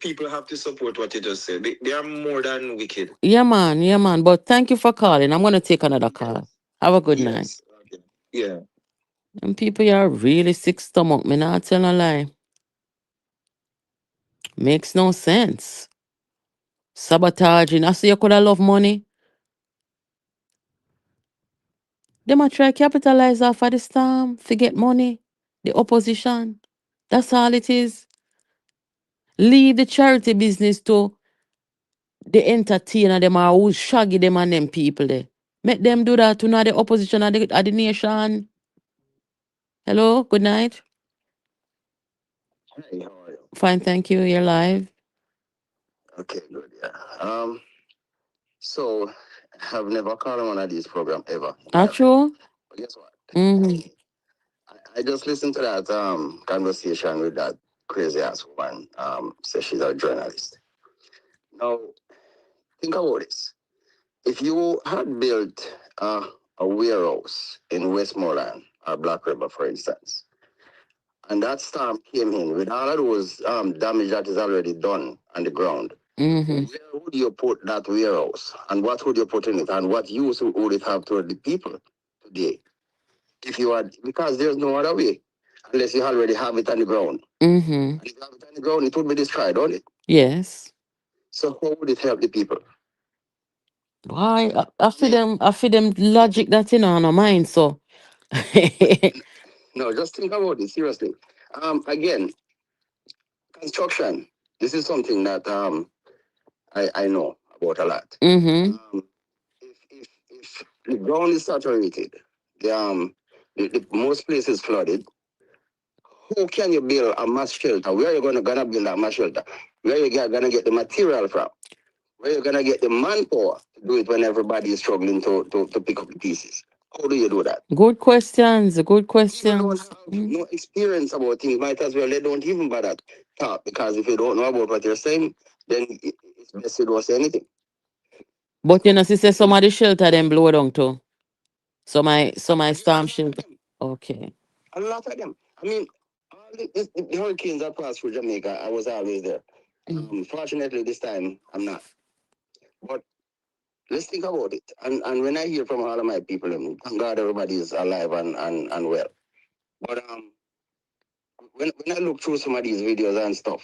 People have to support what you just said. They are more than wicked. Yeah, man. Yeah, man. But thank you for calling. I'm going to take another call. Have a good night. Yes. Okay. Yeah. And people are really sick stomach. Me not tell a lie. Makes no sense. Sabotaging. I say you could have love money. They might try capitalize off of the storm. Forget money. The opposition. That's all it is. Leave the charity business to the entertainer them or who's shaggy them and them people there. Make them do that to not the opposition of the nation. Hello, good night. Hey, how are you? Fine, thank you. You're live. Okay, good. Yeah. So I've never called on one of these programs ever. Never. True? But guess what? Mm-hmm. I just listened to that conversation with that crazy ass woman. Says she's a journalist. Now think about this. If you had built a warehouse in Westmoreland or Black River, for instance, and that storm came in with all of those damage that is already done on the ground, Mm-hmm. where would you put that warehouse? And what would you put in it? And what use would it have to the people today? If you had, because there's no other way, unless you already have it on the ground. Mm-hmm. And if you have it on the ground, it would be destroyed, don't it? Yes. So how would it help the people? Why? I feel them logic that in on our mind, so. No, just think about it seriously. Again, construction. This is something that I know about a lot. Mm-hmm. If the ground is saturated, the most places flooded. How can you build a mass shelter? Where are you gonna build a mass shelter? Where are you gonna get the material from? Where are you gonna get the manpower to do it when everybody is struggling to pick up the pieces? How do you do that? Good questions. Good People don't questions. have no experience about things. Might as well they don't even bother talk because if you don't know about what you're saying, then it's best you don't say anything. But you know, she said some of the shelter them blow down too. So my storm shelter. Okay. A lot of them. I mean, all the hurricanes that passed through Jamaica, I was always there. Fortunately, this time I'm not. But let's think about it. And when I hear from all of my people, thank God everybody is alive and well. But when I look through some of these videos and stuff,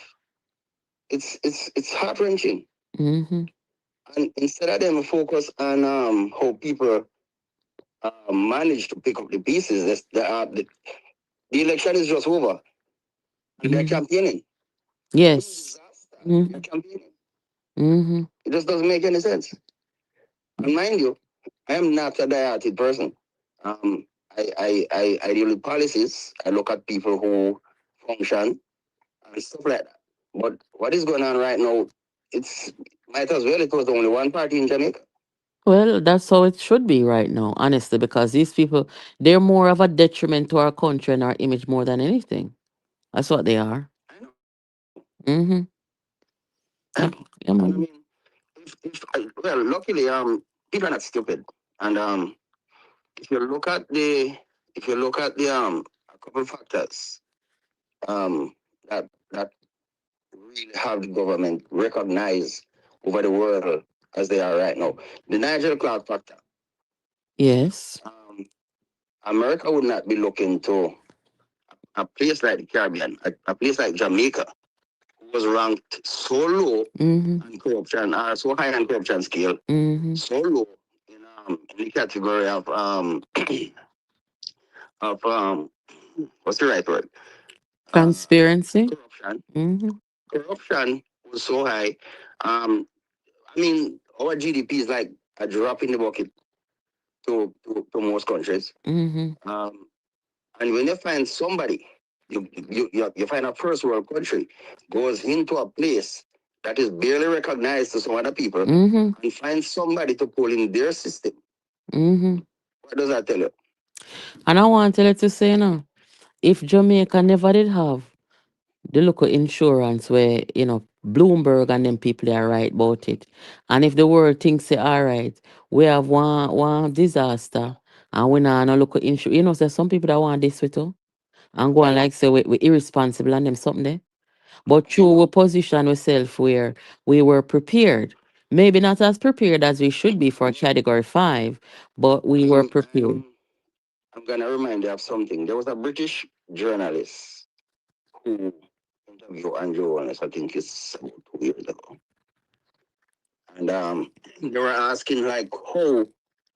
it's heart wrenching. Mm-hmm. And instead of them focus on how people manage to pick up the pieces, the election is just over. And they're campaigning. Yes. They're campaigning. Mm-hmm. It just doesn't make any sense. And mind you, I am not a diehard person. I deal with policies. I look at people who function and stuff like that. But what is going on right now, it's might as well it was only one party in Jamaica. Well, that's how it should be right now, honestly, because these people, they're more of a detriment to our country and our image more than anything. That's what they are. I know. Mm-hmm. Yeah, And I man. mean, well, luckily, people are not stupid. And if you look at the a couple of factors that really have the government recognize over the world as they are right now. The Nigel Clark factor. Yes. America would not be looking to a place like the Caribbean, a place like Jamaica, who was ranked so low on corruption, so high on corruption scale, so low in the category of what's the right word? Transparency. Corruption. Mm-hmm. Corruption was so high. I mean, our GDP is like a drop in the bucket to most countries. Mm-hmm. And when you find somebody, you find a first world country goes into a place that is barely recognized to some other people and find somebody to pull in their system. What does that tell you? And I want to let you say now, if Jamaica never did have the local insurance where, Bloomberg and them people are right about it. And if the world thinks say, all right, we have one disaster and we not no local insurance. There's some people that want this with you and go and like say we irresponsible and them something there. But true, we position ourselves where we were prepared. Maybe not as prepared as we should be for category 5, but we were prepared. I'm going to remind you of something. There was a British journalist who interviewed Andrew Wallace, I think it's about 2 years ago. And they were asking, like, how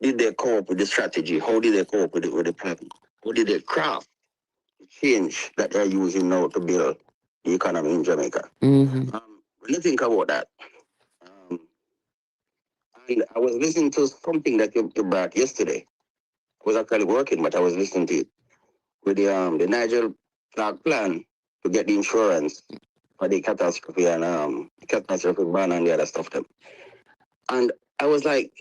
did they come up with the strategy? How did they come up with the plan? How did they craft the change that they're using now to build the economy in Jamaica? When you think about that, and I was listening to something that you brought yesterday. I was actually working, but I was listening to it with the Nigel Clark plan to get the insurance for the catastrophe and catastrophe ban and the other stuff. Them. And I was like,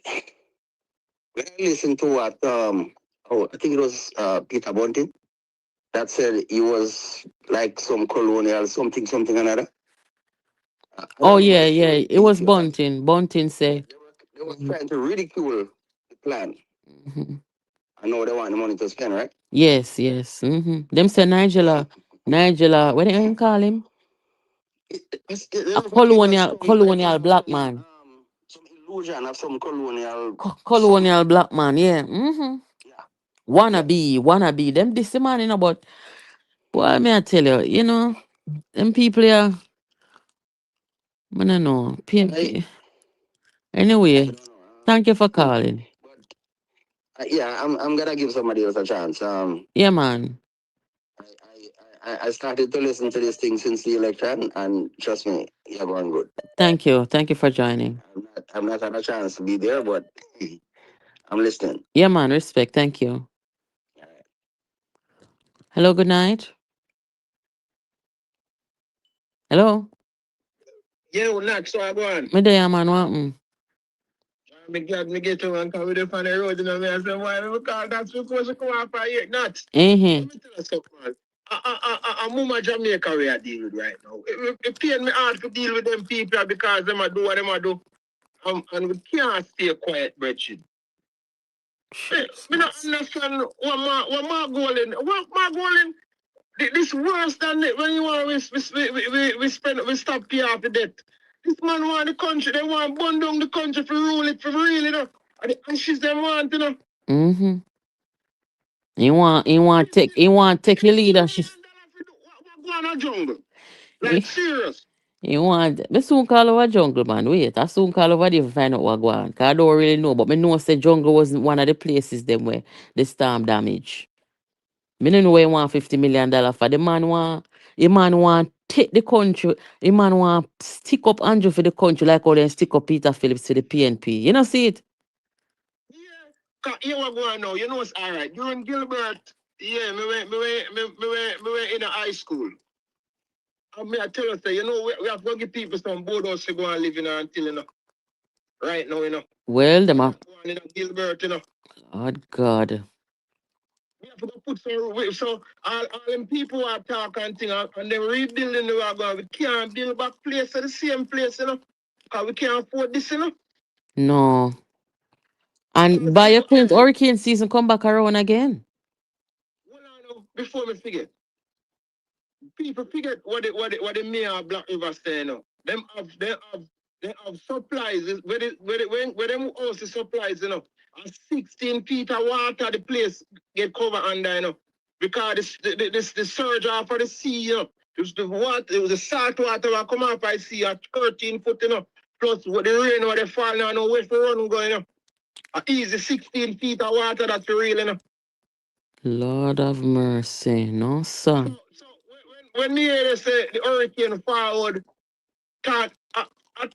when I listened to what I think it was Peter Bunting that said he was like some colonial something another. Oh yeah, yeah. It was Bunting. Bunting say They were trying to ridicule the plan. I know they want the money to spend, right? yes, yes. Them say Nigella, what do you call him? A colonial black man. Some illusion of some colonial Colonial black man, yeah. Yeah. Wannabe. Them this man, but boy, may I tell you, them people here, I don't know. PNP. Anyway, thank you for calling. Yeah, I'm gonna give somebody else a chance. Yeah, man. I started to listen to this thing since the election, and trust me, you're going good. Thank you. Thank you for joining. I'm not had a chance to be there, but I'm listening. Yeah, man. Respect. Thank you. Hello, good night. Hello. Yeah, well, next, so I go on. Me there, man. What? Me glad me get to and come with the on the road, I said, why we call that supposed to come off here? Not. Let me tell you something, man. I'm Mama Jamaica we are dealing with right now. It pain me hard to deal with them people because them a do what them a do. And we can't stay quiet, Bridget. Me not understand what my goal in. What my goal in? This worse than it when you want we stop pay off the debt. This man want the country. They want burn down the country for rule it for real, you know. And the ashes them want, you know. Mm-hmm. He want take your leadership. What go on a jungle? Like serious. You want me soon call over jungle man. Wait, I soon call over there to find out what go on. Cause I don't really know. But me know say jungle wasn't one of the places them where the storm damage. Me don't know where he want $50 million for. The man want take the country. The man want stick up Andrew for the country like how they stick up Peter Phillips for the PNP. You know see it? Yeah. Cause here what go on now. You know it's alright. During Gilbert, yeah, me went in a high school. I tell you, say, you know, we have to give people some board house to go and live in until, you know. Right now, you know. Well, them are. Go on in a Gilbert, you know. Lord God. We have to go put some, so all them people are talking thing and then rebuilding the wagon. We can't build back place at the same place, you know. Because we can't afford this, you know. No. And by your point, hurricane season come back around again. Well, I know, before we forget. People forget what the mayor of Black River say now. They have supplies. Where them houses supplies, you know. And 16 feet of water the place get covered under, you know. Because the surge off of the sea, you know. It was the salt water that come off I sea at 13 foot, you know. Plus what the rain what they fall now, no where for run going, you know. A easy 16 feet of water that's real, you know. Lord of mercy. No, sir. So when they say the hurricane forward, a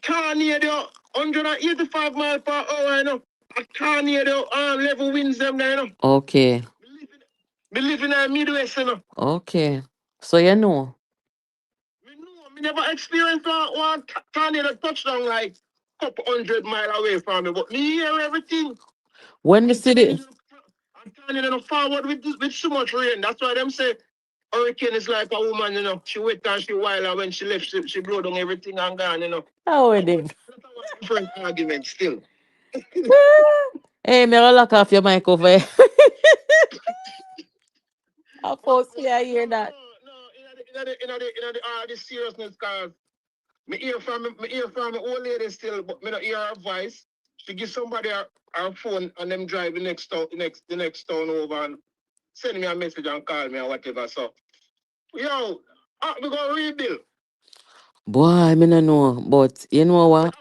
tornado 185 miles per hour, you know. A tornado level winds them there, you know. Okay. We live in the Midwest, you know. Okay. So you know. We never experienced one tornado touchdown like a couple 100 miles away from me, but me hear everything. When the city. A tornado forward with so much rain. That's why them say hurricane is like a woman, you know. She wait and she wild, and when she left, she blow down everything and gone, you know. How are they? That's a different argument still. Hey, me I'll lock off your mic over here. Of course, yeah, I hear that. No, the seriousness, cause me hear from the old lady still, but me not hear her voice. She give somebody her phone and them drive the next town over and send me a message and call me or whatever. So, yo, we gonna rebuild. Boy, I mean, I know, but you know what?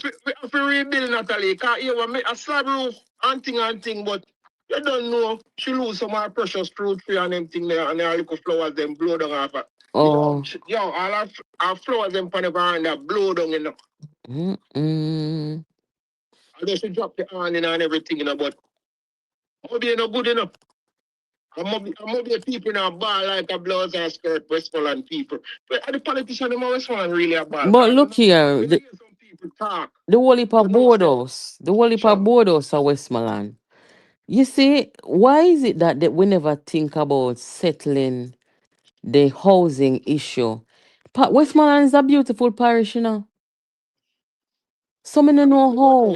We have to rebuild Natalie. Cause here we make a slab roof and thing, but you don't know she lose some of her precious fruit tree and them thing there and her little flowers them blow down off her. Oh. Yo, all our flowers them on the veranda blow down, you know. Mm-mm. And then she drop the awning and everything, you know, but maybe no good enough. I'm be people in a bar like a blouse and skirt Westmoreland people. But the politician in Westmoreland really a bar. But look here, Some people talk. the whole heap of borders, of Westmoreland. You see, why is it that we never think about settling the housing issue? Westmoreland is a beautiful parish, you know. Some don't know how.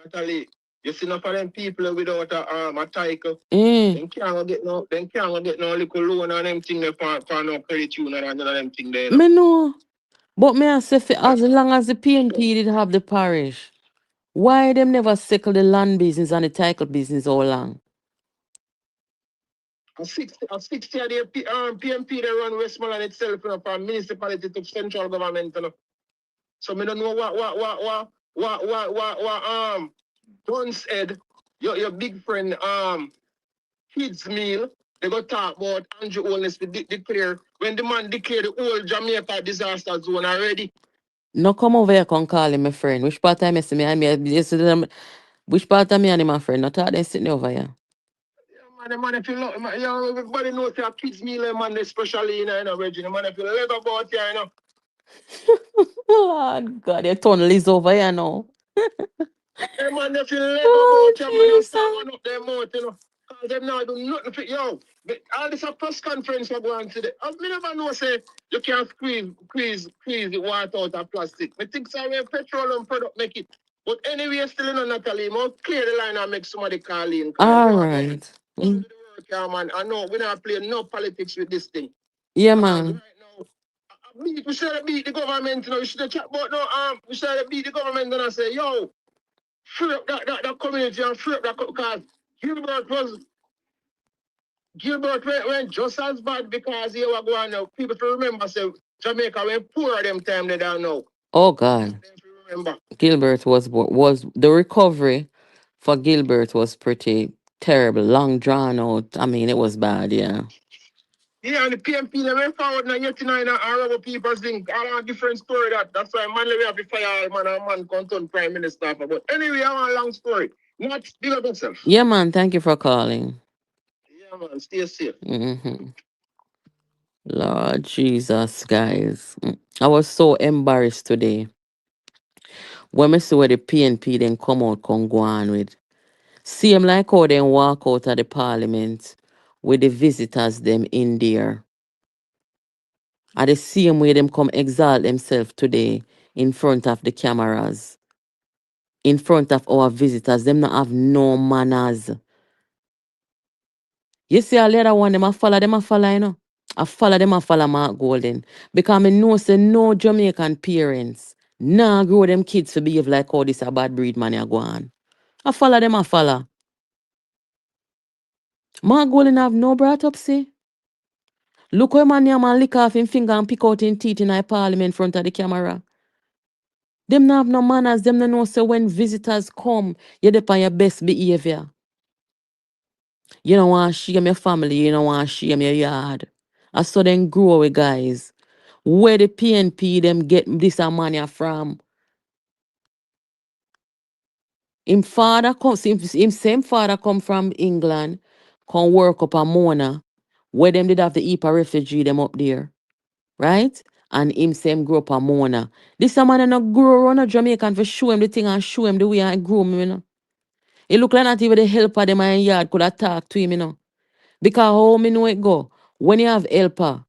Natalie, you see enough of them people without a title. They can't get no little loan and them thing there for no credit union and none of them thing there. Me know. But me I say as long as the PNP did have the parish, why them never settle the land business and the title business all along? A 60 of the PNP they run Westmoreland itself, you know, from municipality to central government, you know. So me don't know what Don's head, your big friend kids meal, they go talk about Andrew Holness to declare when the man declared the whole Jamaica disaster zone already. No come over here come call him my friend. Which part time you see me and me which part of me and my friend? Not all they sitting over here. Man, if you look, everybody knows that kids meal, man, especially in Virginia. Man, if you live about here, you know. Oh, God, your tunnel is over here now. Hey, man, if you live about here, man, you start one up their mouth, you know. Because them now do nothing for yo. All this a press conference we're going today. I never know, say, you can't squeeze the water out of plastic. I think so, when petroleum product make it. But anyway, still in Natalie, more clear the line and make somebody call in. All right. Man. I know we're not playing no politics with this thing. Yeah, man. Right now, We should beat the government, you know, we should have chat about no we should have beat the government and I say, yo, free up that community and free up that because Gilbert was Gilbert went just as bad because he was going now. People to remember say Jamaica went poor them time they don't know. Oh God. Remember. Gilbert was the recovery for Gilbert was pretty terrible, long drawn out. I mean, it was bad, yeah. Yeah, and the PNP they went forward now 89 and other people think all a different story that's why man we have to fire man and man come turn prime minister. But anyway, I want a long story. Not big up yourself. Yeah, man, thank you for calling. Yeah, man, stay safe. Lord Jesus, guys. I was so embarrassed today when I see where the PNP then come out come go on with. See him like how they walk out of the parliament with the visitors them in there. At the same way them come exalt themselves today in front of the cameras, in front of our visitors. Them not have no manners. You see all the other one, them a follow, you know. I follow Mark Golden. Because I know say no Jamaican parents nah grow them kids to behave like how this a bad breed man a go on. I follow. Mark Golden have no brought up, see. Look where man man lick off him finger and pick out him teeth in a parliament in front of the camera. Them not have no manners, them no know say when visitors come, you dep on your best behavior. You don't want to shame your family, you don't want to shame your yard. I saw them grow away, guys. Where the PNP them get this a money from? Him same father come from England, come work up a Mona, where them did have the EPA refugee them up there, right? And him same grow up a Mona. This a man not grow around a Jamaican for show him the thing and show him the way I grow him, you know. It look like not even the helper them in yard could have talk to him, you know. Because how me know it go, when you have helper,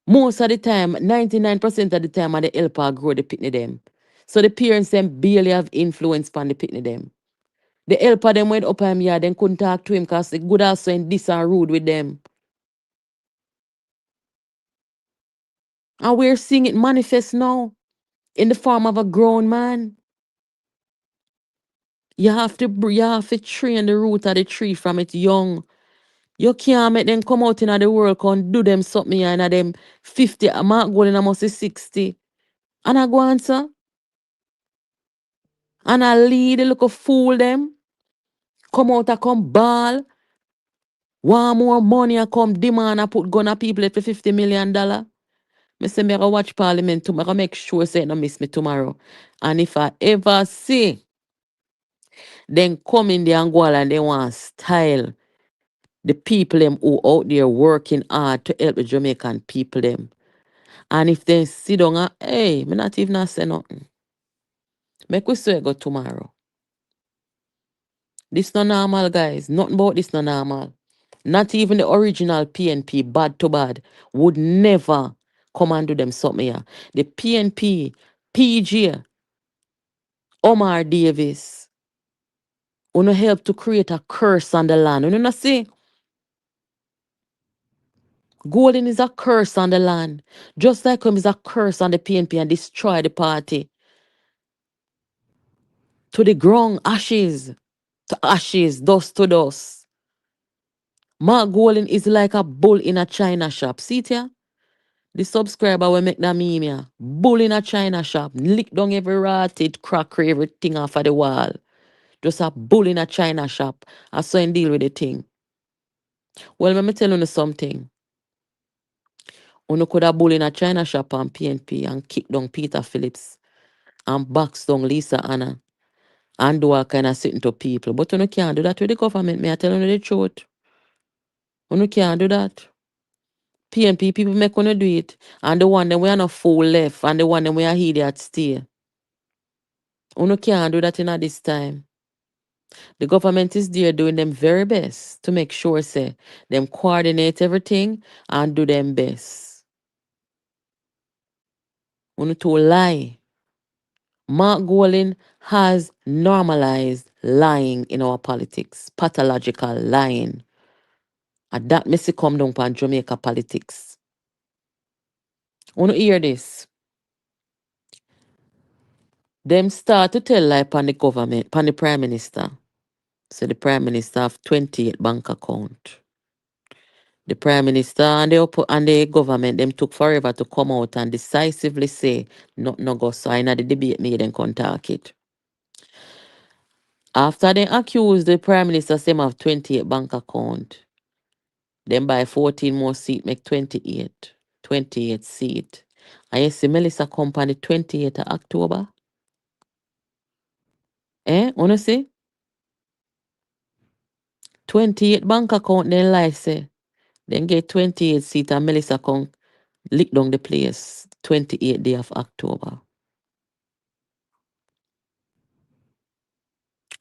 most of the time, 99% of the time, the helper grow the pitney them. So the parents them barely have influence on the pitney them. The helper them went up him yard, then couldn't talk to him because they good also in this and rude with them. And we're seeing it manifest now in the form of a grown man. You have to train the root of the tree from it young. You can't make them come out in the world and do them something and them 50, I might go in almost 60. And I go answer. And I lead the little fool them. Come out and come ball. Want more money and come demand and put gun on people for $50 million. Me say me go watch parliament tomorrow. Make sure say no miss me tomorrow. And if I ever see then come in there and go and they want style the people them who out there working hard to help the Jamaican people them. And if they sit down and hey, me not even say nothing. Make we say go tomorrow. This no normal, guys. Nothing about this no normal. Not even the original PNP, bad to bad, would never come and do them something here. The PNP, PG, Omar Davis, wanna help to create a curse on the land. You know see? Golden is a curse on the land. Just like him is a curse on the PNP and destroy the party. To the ground, ashes. To ashes, dust to dust. Mark Golden is like a bull in a china shop. See it here? The subscriber will make that meme here. Bull in a china shop. Lick down every rotted crockery, everything off of the wall. Just a bull in a china shop. I saw him deal with the thing. Well, let me tell you something. You could have bull in a china shop on PNP and kick down Peter Phillips and box down Lisa Anna and do all kind of sitting to people. But you can't do that with the government. May I tell you the truth? You can't do that. PNP people make you do it. And the one them we are not fool left and the one them we are idiot stay. You can't do that in at this time. The government is there doing them very best to make sure say them coordinate everything and do them best. You to lie. Mark Golden has normalized lying in our politics, pathological lying. And that messy come down upon Jamaica politics. Wanna hear this? Them start to tell lie upon the government, upon the prime minister. So the prime minister have 28 bank account. The prime minister and the government them took forever to come out and decisively say no go so in the debate me then contact it. After they accused the prime minister same of 28 bank account, then by 14 more seat make 28. 28 seat. And you see Melissa Company 28 of October. Wanna see? 28 bank account then lie say. Then get 28 seat and Melissa come lick down the place 28 day of October.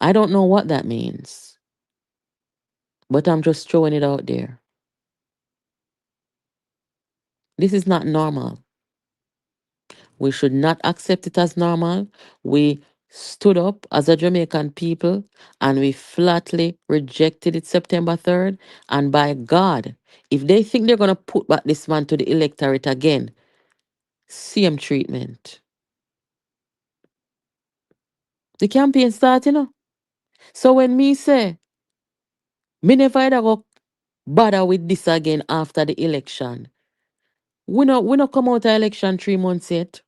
I don't know what that means, but I'm just throwing it out there. This is not normal. We should not accept it as normal. We stood up as a Jamaican people and we flatly rejected it September 3rd. And by God, if they think they're going to put back this man to the electorate again, same treatment. The campaign start, So when me say, me never ever go bother with this again after the election. We not come out of election 3 months yet.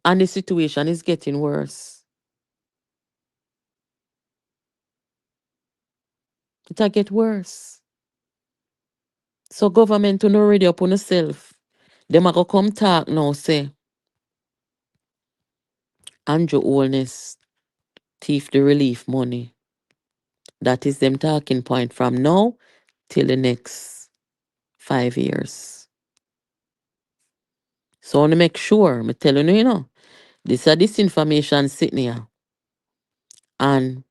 And the situation is getting worse. It'll get worse. So government to no ready up on yourself. Them a go come talk now, say, Andrew Holness thief the relief money. That is them talking point from now till the next 5 years. So I want to make sure, me tell you, this a disinformation sitting here. And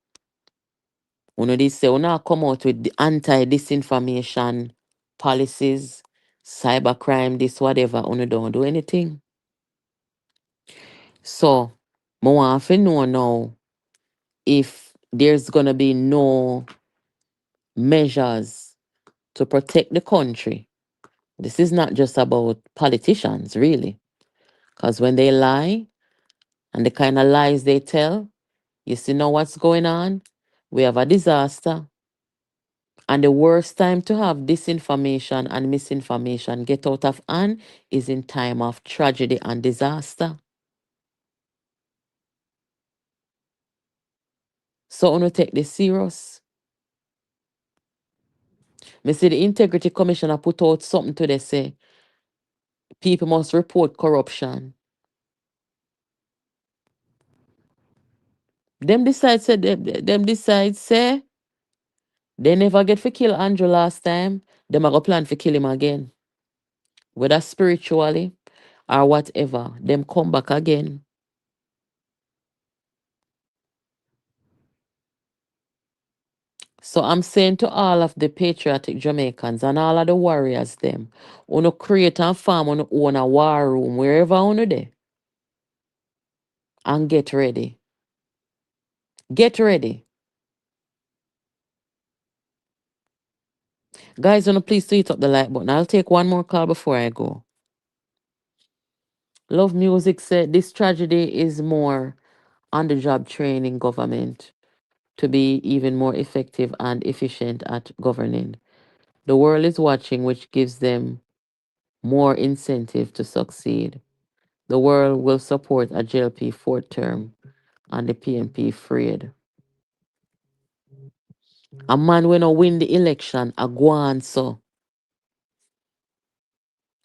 this say, come out with the anti-disinformation policies, cybercrime, this, whatever, don't do anything. So, I want to know now if there's going to be no measures to protect the country. This is not just about politicians, really. Because when they lie and the kind of lies they tell, you see now what's going on? We have a disaster. And the worst time to have disinformation and misinformation get out of hand is in time of tragedy and disaster. So I want to take this serious. Me see the Integrity Commissioner put out something today say people must report corruption. Them decide say they never get for kill Andrew last time. Them a go plan for kill him again. Whether spiritually or whatever. Them come back again. So I'm saying to all of the patriotic Jamaicans and all of the warriors them, wanna create and farm on own a war room wherever you there. And get ready. Get ready. Guys, wanna please hit up the like button. I'll take one more call before I go. Love Music said this tragedy is more on the job training government to be even more effective and efficient at governing. The world is watching, which gives them more incentive to succeed. The world will support a JLP fourth term and the PNP freed. A man when win the election, a go on so.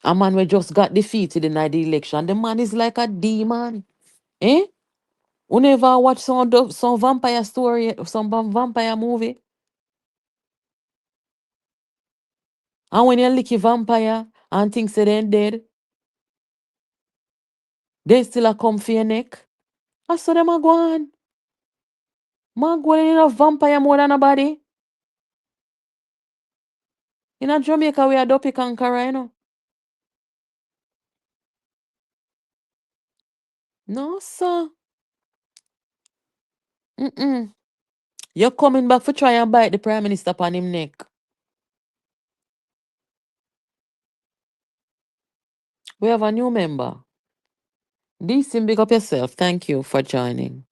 A man we just got defeated in the election. The man is like a demon. Eh? You never watch some vampire story, some vampire movie? And when you lick a vampire and think say they dead, they still a come for your neck. I saw them a go on. Man go in a vampire more than a body. In a Jamaica we are dopey conqueror, No, sir. Mm-mm. You're coming back for try and bite the Prime Minister upon him neck. We have a new member. Decent, big up yourself. Thank you for joining.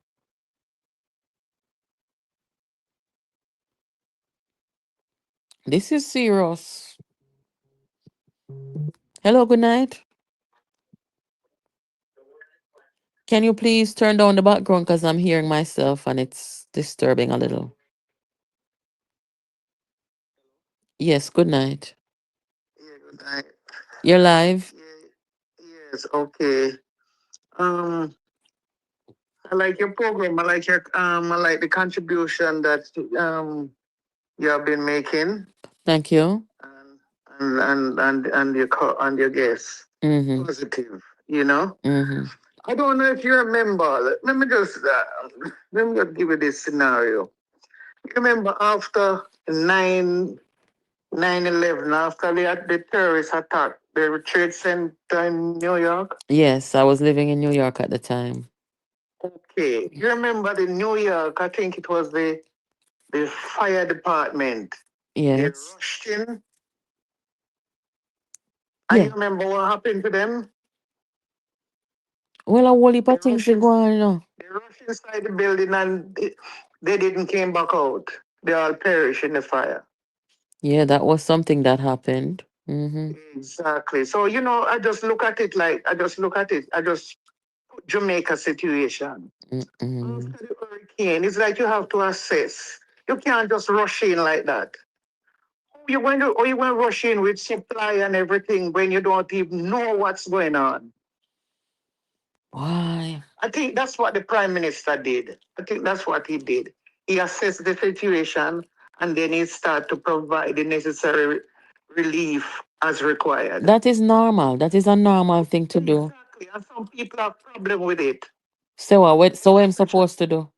This is serious. Hello, good night. Can you please turn down the background because I'm hearing myself and it's disturbing a little. Yes, good night. Yeah, good night. You're live. Yes, okay. Um, I like your program. I like the contribution that you have been making, Thank you. and your guests. Mm-hmm. Positive, you know. Mm-hmm. I don't know if you remember. Let me just give you this scenario. You remember after 9/11, after the terrorist attack, the Trade Center in New York? Yes, I was living in New York at the time. Okay. You remember the New York, I think it was the fire department. They Yes. rushed in. I Yeah. remember what happened to them. Well, a whole heap They of things rushed, are going on. they rushed inside the building and they didn't came back out. They all perished in the fire. Yeah, that was something that happened. Mm-hmm. Exactly. So, I just look at it like, I just put Jamaica situation. Mm-mm. After the hurricane, it's like you have to assess. You can't just rush in like that. You're going to rush in with supply and everything when you don't even know what's going on. Why? I think that's what the Prime Minister did. I think that's what he did. He assessed the situation and then he started to provide the necessary relief as required. That is normal. That is a normal thing to do. Exactly. And some people have problem with it. So what I'm supposed to do?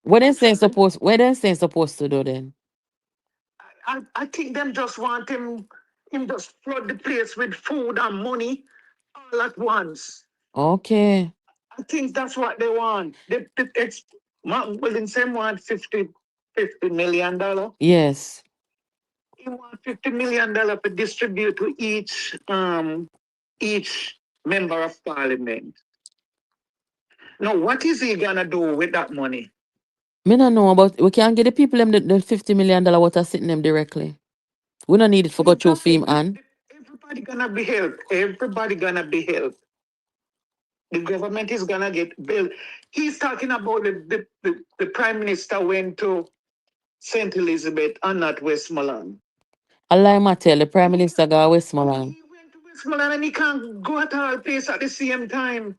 What they saying supposed to do then? I think them just want him just flood the place with food and money all at once. Okay. I think that's what they want. Martin Williamson want $50 million. Yes. He want $50 million to distribute to each member of parliament. Now, what is he gonna do with that money? Me not know about we can't get the people them the $50 million water sitting them directly. We don't need it for go through fame and Everybody gonna be helped. Everybody gonna be helped. The government is gonna get built. He's talking about the prime minister went to St. Elizabeth and not Westmoreland. I like my tell the Prime Minister go Westmoreland. He went to Westmoreland and he can't go at all place at the same time.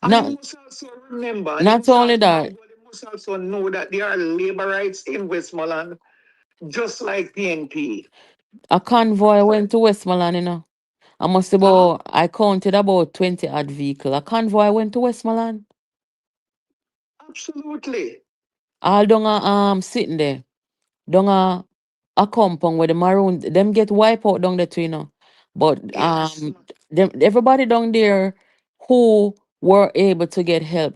And Not you must also remember, and you not must only also, that, you must also know that there are labor rights in Westmoreland, just like PNP. a convoy went to Westmoreland, you know. I counted about 20 odd vehicle. A convoy went to Westmoreland. Absolutely. All down sitting there. Down a compound where the maroon them get wiped out down there too, you know. But Yes. them everybody down there who were able to get help.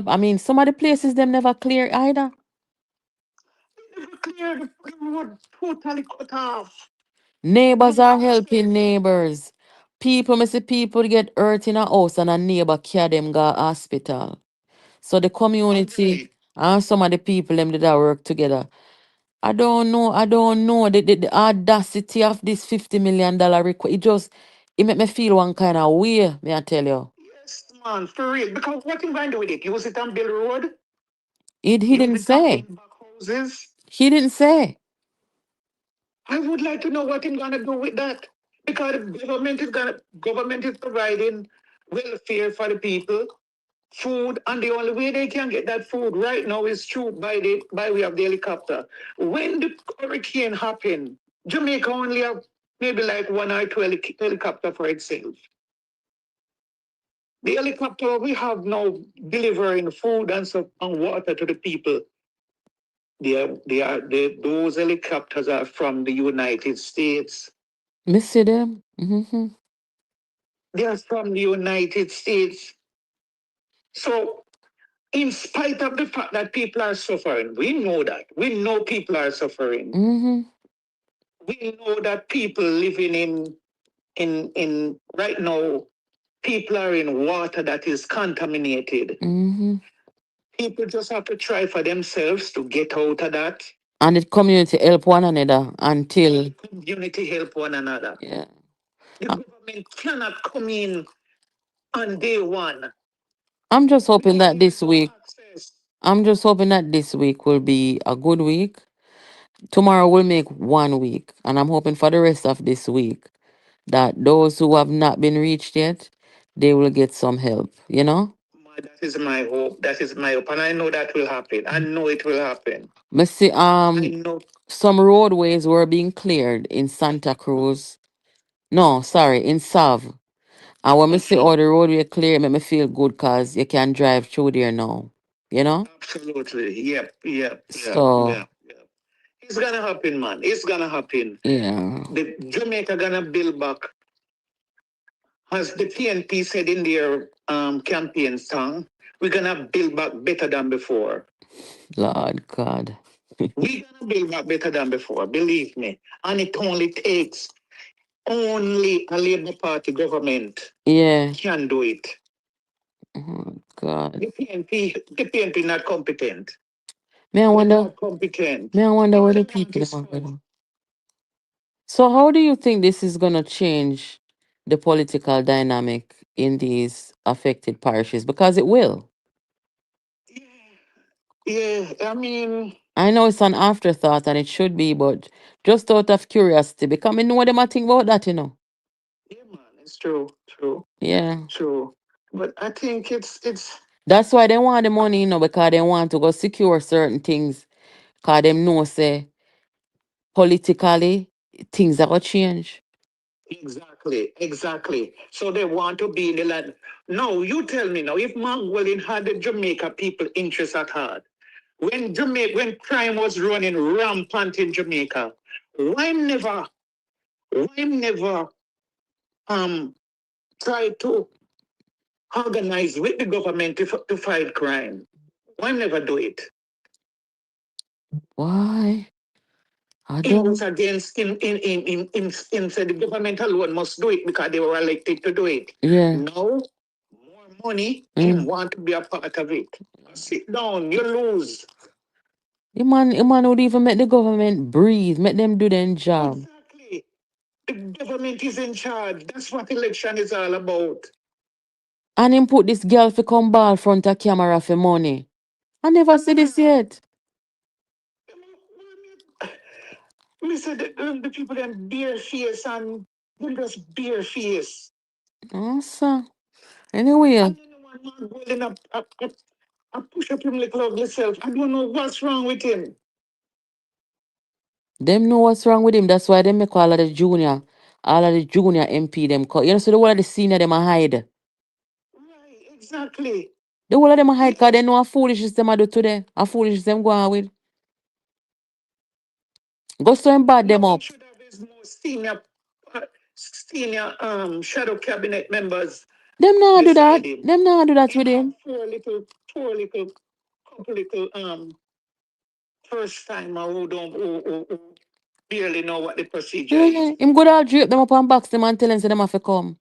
I mean, some of the places them never clear either. Never clear the road totally cut off. Neighbors are helping neighbors. People, me see people get hurt in a house and a neighbor carry them go hospital. So the community and some of the people them did that work together. I don't know the audacity of this $50 million request. It make me feel one kind of way, may I tell you. Yes, man, for real. Because what you going to do with it? Use it on Bill Road? He Use didn't it on say. build back houses? He didn't say. I would like to know what he's gonna do with that. Because the government is providing welfare for the people, food, and the only way they can get that food right now is through by way of the helicopter. When the hurricane happened, Jamaica only have maybe like one or two helicopter for itself. The helicopter we have now delivering food and water to the people. Those helicopters are from the United States. Me see them. Mm-hmm. They are from the United States. So, in spite of the fact that people are suffering, we know that. We know people are suffering. Mm-hmm. We know that people living in in right now, people are in water that is contaminated. People just have to try for themselves to get out of that. And the community help one another until Community help one another. yeah. The government cannot come in on day one. I'm just hoping that this No week access. I'm just hoping that this week will be a good week. Tomorrow will make 1 week, and I'm hoping for the rest of this week that those who have not been reached yet, they will get some help, you know? That is my hope. That is my hope. And I know that will happen. I know it will happen. Me see, I know. some roadways were being cleared in Santa Cruz. No, sorry, in Sav. And when me see all the roadway clear, it make me feel good because you can drive through there now, you know? Absolutely. Yep. So, It's gonna happen, man. It's gonna happen. yeah, The Jamaica gonna build back. As the PNP said in their campaign song, we're gonna build back better than before. Lord God. We're gonna build back better than before, believe me. And it only takes only a Labour Party government Yeah. can do it. Oh, God. The PNP not competent. Me, I wonder, Not competent. me, I wonder what the They want people to are going stop. to. So, how do you think this is going to change the political dynamic in these affected parishes? Because it will. Yeah, I mean, I know it's an afterthought and it should be, but just out of curiosity, because I know them I think about that, you know. yeah, man, it's true, Yeah. true. But I think it's That's why they want the money, you know, because they want to go secure certain things. Because them know, say, politically, things are going to change. exactly. So they want to be in the land. No, you tell me now, if Mangwelin had the Jamaica people interest at heart, when crime was running rampant in Jamaica, why never um try to organize with the government to fight crime? Why never do it? Why? I It was don't. against in said the government alone must do it because they were elected to do it. Yeah. Now, more money, him Mm. want to be a part of it. Sit down, you lose. The man would even make the government breathe, make them do their job. Exactly. The government is in charge. That's what election is all about. And him put this girl for come ball front of camera for money. I never see this yet. Me said the people them bare face and them just bare face. Awesome. Anyway, And then the one man holding up, I push up him like ugly self. I don't know what's wrong with him. them know what's wrong with him. That's why they make all of the junior MP them call. You know, so the one of the senior them a hide. Right, exactly. The whole of them a hide because they know how foolishness them a do today. How foolishness them go on with. Go so and bad them up. Should have his more senior shadow cabinet members Them not do that. beside him. Them not do that with him. Poor little, couple little first timer who barely know what the procedure is. Yeah, him good all drape them up and box them and tell them say them have to come.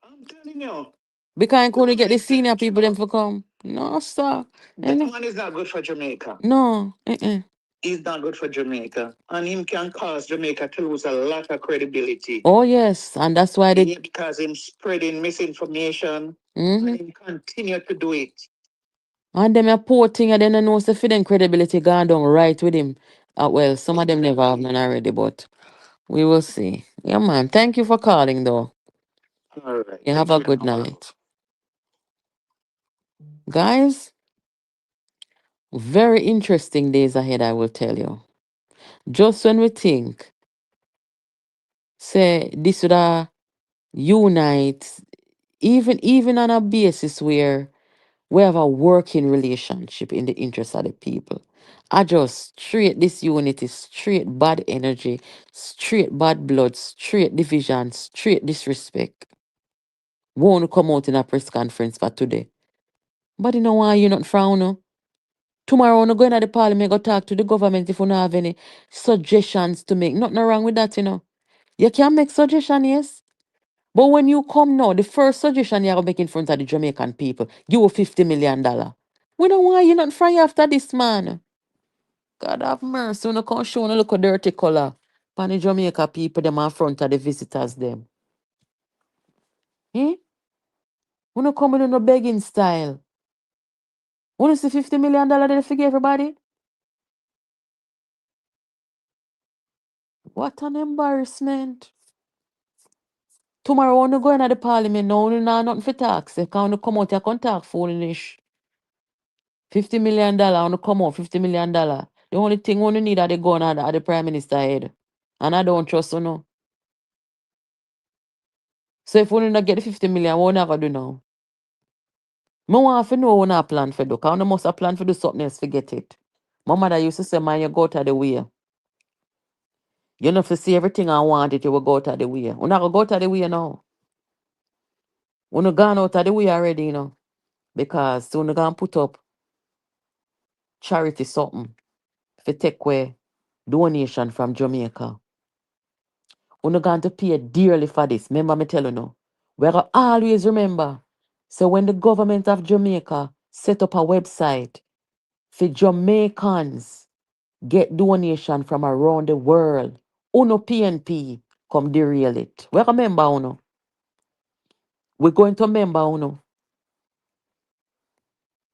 I'm telling you, Because I couldn't get the senior people them to come. No, sir. that man is not good for Jamaica. No. He's not good for Jamaica. And him can cause Jamaica to lose a lot of credibility. Oh, yes. And that's why they. Yeah, because him spreading misinformation Mm-hmm. and him continue to do it. And them a poor thing and then I know say for them credibility gone down right with him. Well, some of them never have none already, but we will see. Yeah, man. Thank you for calling though. All right. You have a good night. Guys, very interesting days ahead, I will tell you. Just when we think, say this would unite, even on a basis where we have a working relationship in the interest of the people. I just straight this unity, straight bad energy, straight bad blood, straight division, straight disrespect. Won't come out in a press conference for today. But you know why you not frown? No? Tomorrow, no going to the parliament, go talk to the government if you don't have any suggestions to make. Nothing wrong with that, you know. You can make suggestion, yes. But when you come now, the first suggestion you have to make in front of the Jamaican people, give you $50 million. We don't want you not fry after this, man. God have mercy. You can't show no look a dirty color. Pan the Jamaica people, them in front of the visitors, them. Eh? We don't come in no begging style. We see $50 million they forgive everybody. What an embarrassment. Tomorrow, when you go into the parliament, now you know nothing for tax. You can't come out, you can't talk foolish. $50 million, when you come out, $50 million. The only thing you need are the gun at the prime minister head. And I don't trust you no. So if we don't get the 50 million, what we not gonna do now? I want to know what I plan for do. Because I must have plan for do something else, forget it. My mother used to say, man, you go out of the way. You don't have to see everything I want it, you will go out of the way. We're not going to go out of the way now. We're not gone out of the way already, you know. Because soon we're going to put up charity something for take away donation from Jamaica. We're not going to pay dearly for this. Remember me tell you now. We gotta always remember. So when the government of Jamaica set up a website for Jamaicans get donation from around the world, Uno PNP come derail it. We remember Uno. We're going to remember Uno.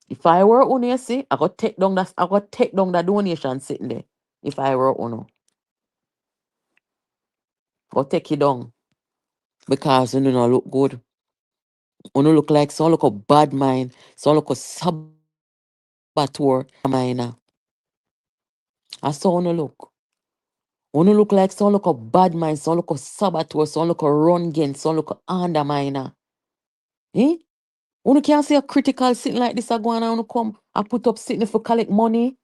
If I were Uno, you see, I got take down the donation sitting there. If I were Uno, go take it down because Uno no look good. Uno look like some look a bad mind, some look a saboteur mind. I saw Uno look. Uno look like some look a bad mind, some look a saboteur, some look a run again, some look a underminer. Eh? Uno can't see a critical sitting like this, I go on and uno come, I put up sitting for collect money.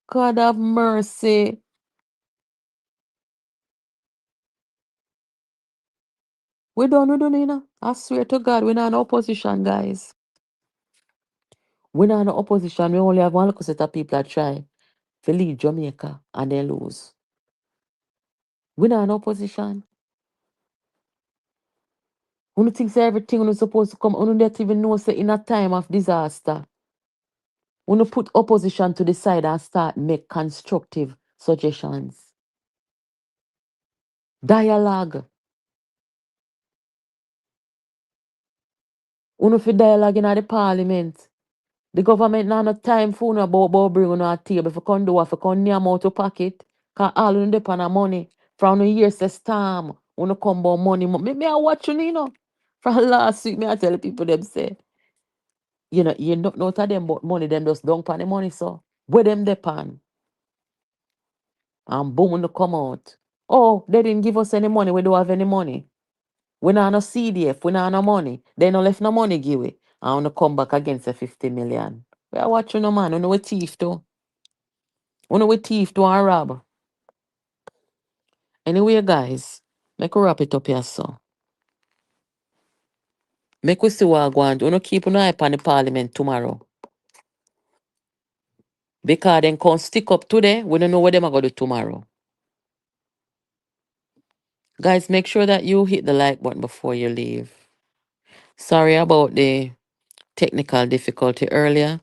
God have mercy. We don't, you know. I swear to God, we're not in opposition, guys. We're not in opposition. We only have one little set of people that try to lead Jamaica and they lose. We're not in opposition. Uno thinks everything uno supposed to come, uno don't even know say in a time of disaster. Uno put opposition to the side and start make constructive suggestions. Dialogue. Uno fi dialogue in the parliament. The government now no time for uno about bring uno a table for come do what for come near out to pocket. Cause all uno depend on money. From uno years to storm. Uno come about money. Me I watch you know. From last week, me I tell the people them say, you don't know to them about money, them just don't pan the money so. Where them depend? And boom, uno come out. Oh, they didn't give us any money. We don't have any money. We not no CDF. We not no money. They no left no money give we. And uno come back against the 50 million. We are watching no man. Uno we thief too. Uno we thief too and rob. Anyway, guys, make we wrap it up here so. Make we see what go on. Uno keep an eye on the parliament tomorrow. Because they can stick up today. We don't know what them are going to do tomorrow. Guys, make sure that you hit the like button before you leave. Sorry about the technical difficulty earlier.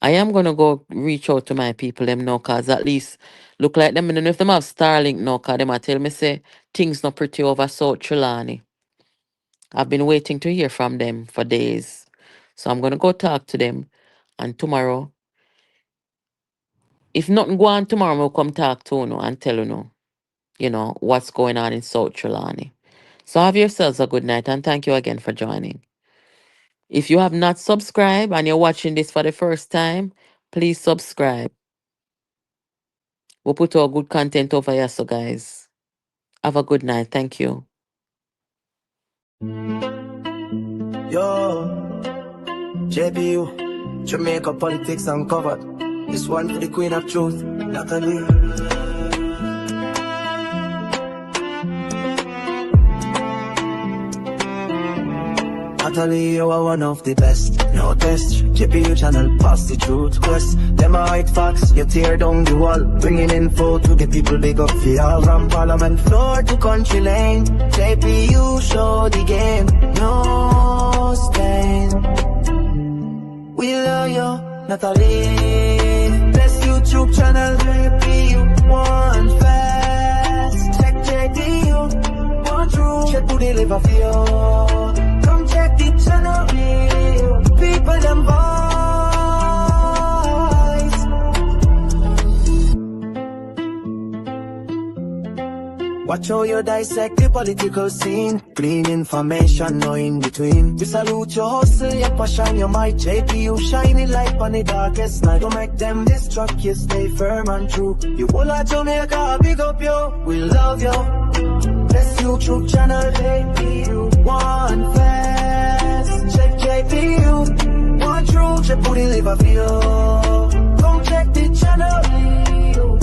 I am going to go reach out to my people them now because at least look like them. I don't know if them have Starlink now because them a tell me say things not pretty over South Trelawney. I've been waiting to hear from them for days. So I'm going to go talk to them. And tomorrow, if nothing go on tomorrow, we'll come talk to you and tell you know, what's going on in South Trelawney. So have yourselves a good night and thank you again for joining. If you have not subscribed and you're watching this for the first time, please subscribe. We'll put our good content over here, so guys. Have a good night. Thank you. Yo, JPU, Jamaica politics uncovered. This one for the queen of truth, Natalie. Natalie, you are one of the best. No test, JPU channel, pass the truth quest. Them are right facts, you tear down the wall. Bringing info to the people, big up for all. From parliament floor to country lane, JPU show the game. No stain. We love you, Natalie. Best YouTube channel, JPU, one fast. Check JPU, one true, check to deliver for you. Come check the channel, people them voice. Watch how you dissect the political scene. Clean information, no in between. We salute your hustle, your passion, your might. JPU shining light on the darkest night. Don't make them distract you, stay firm and true. You all of Jamaica, big up you, we love you. Best YouTube channel, JPU, one fast. Check JPU, one true, check who deliver for you. Come check the channel,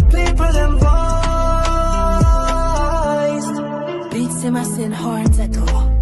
people them voice. Beats him as in horns echo.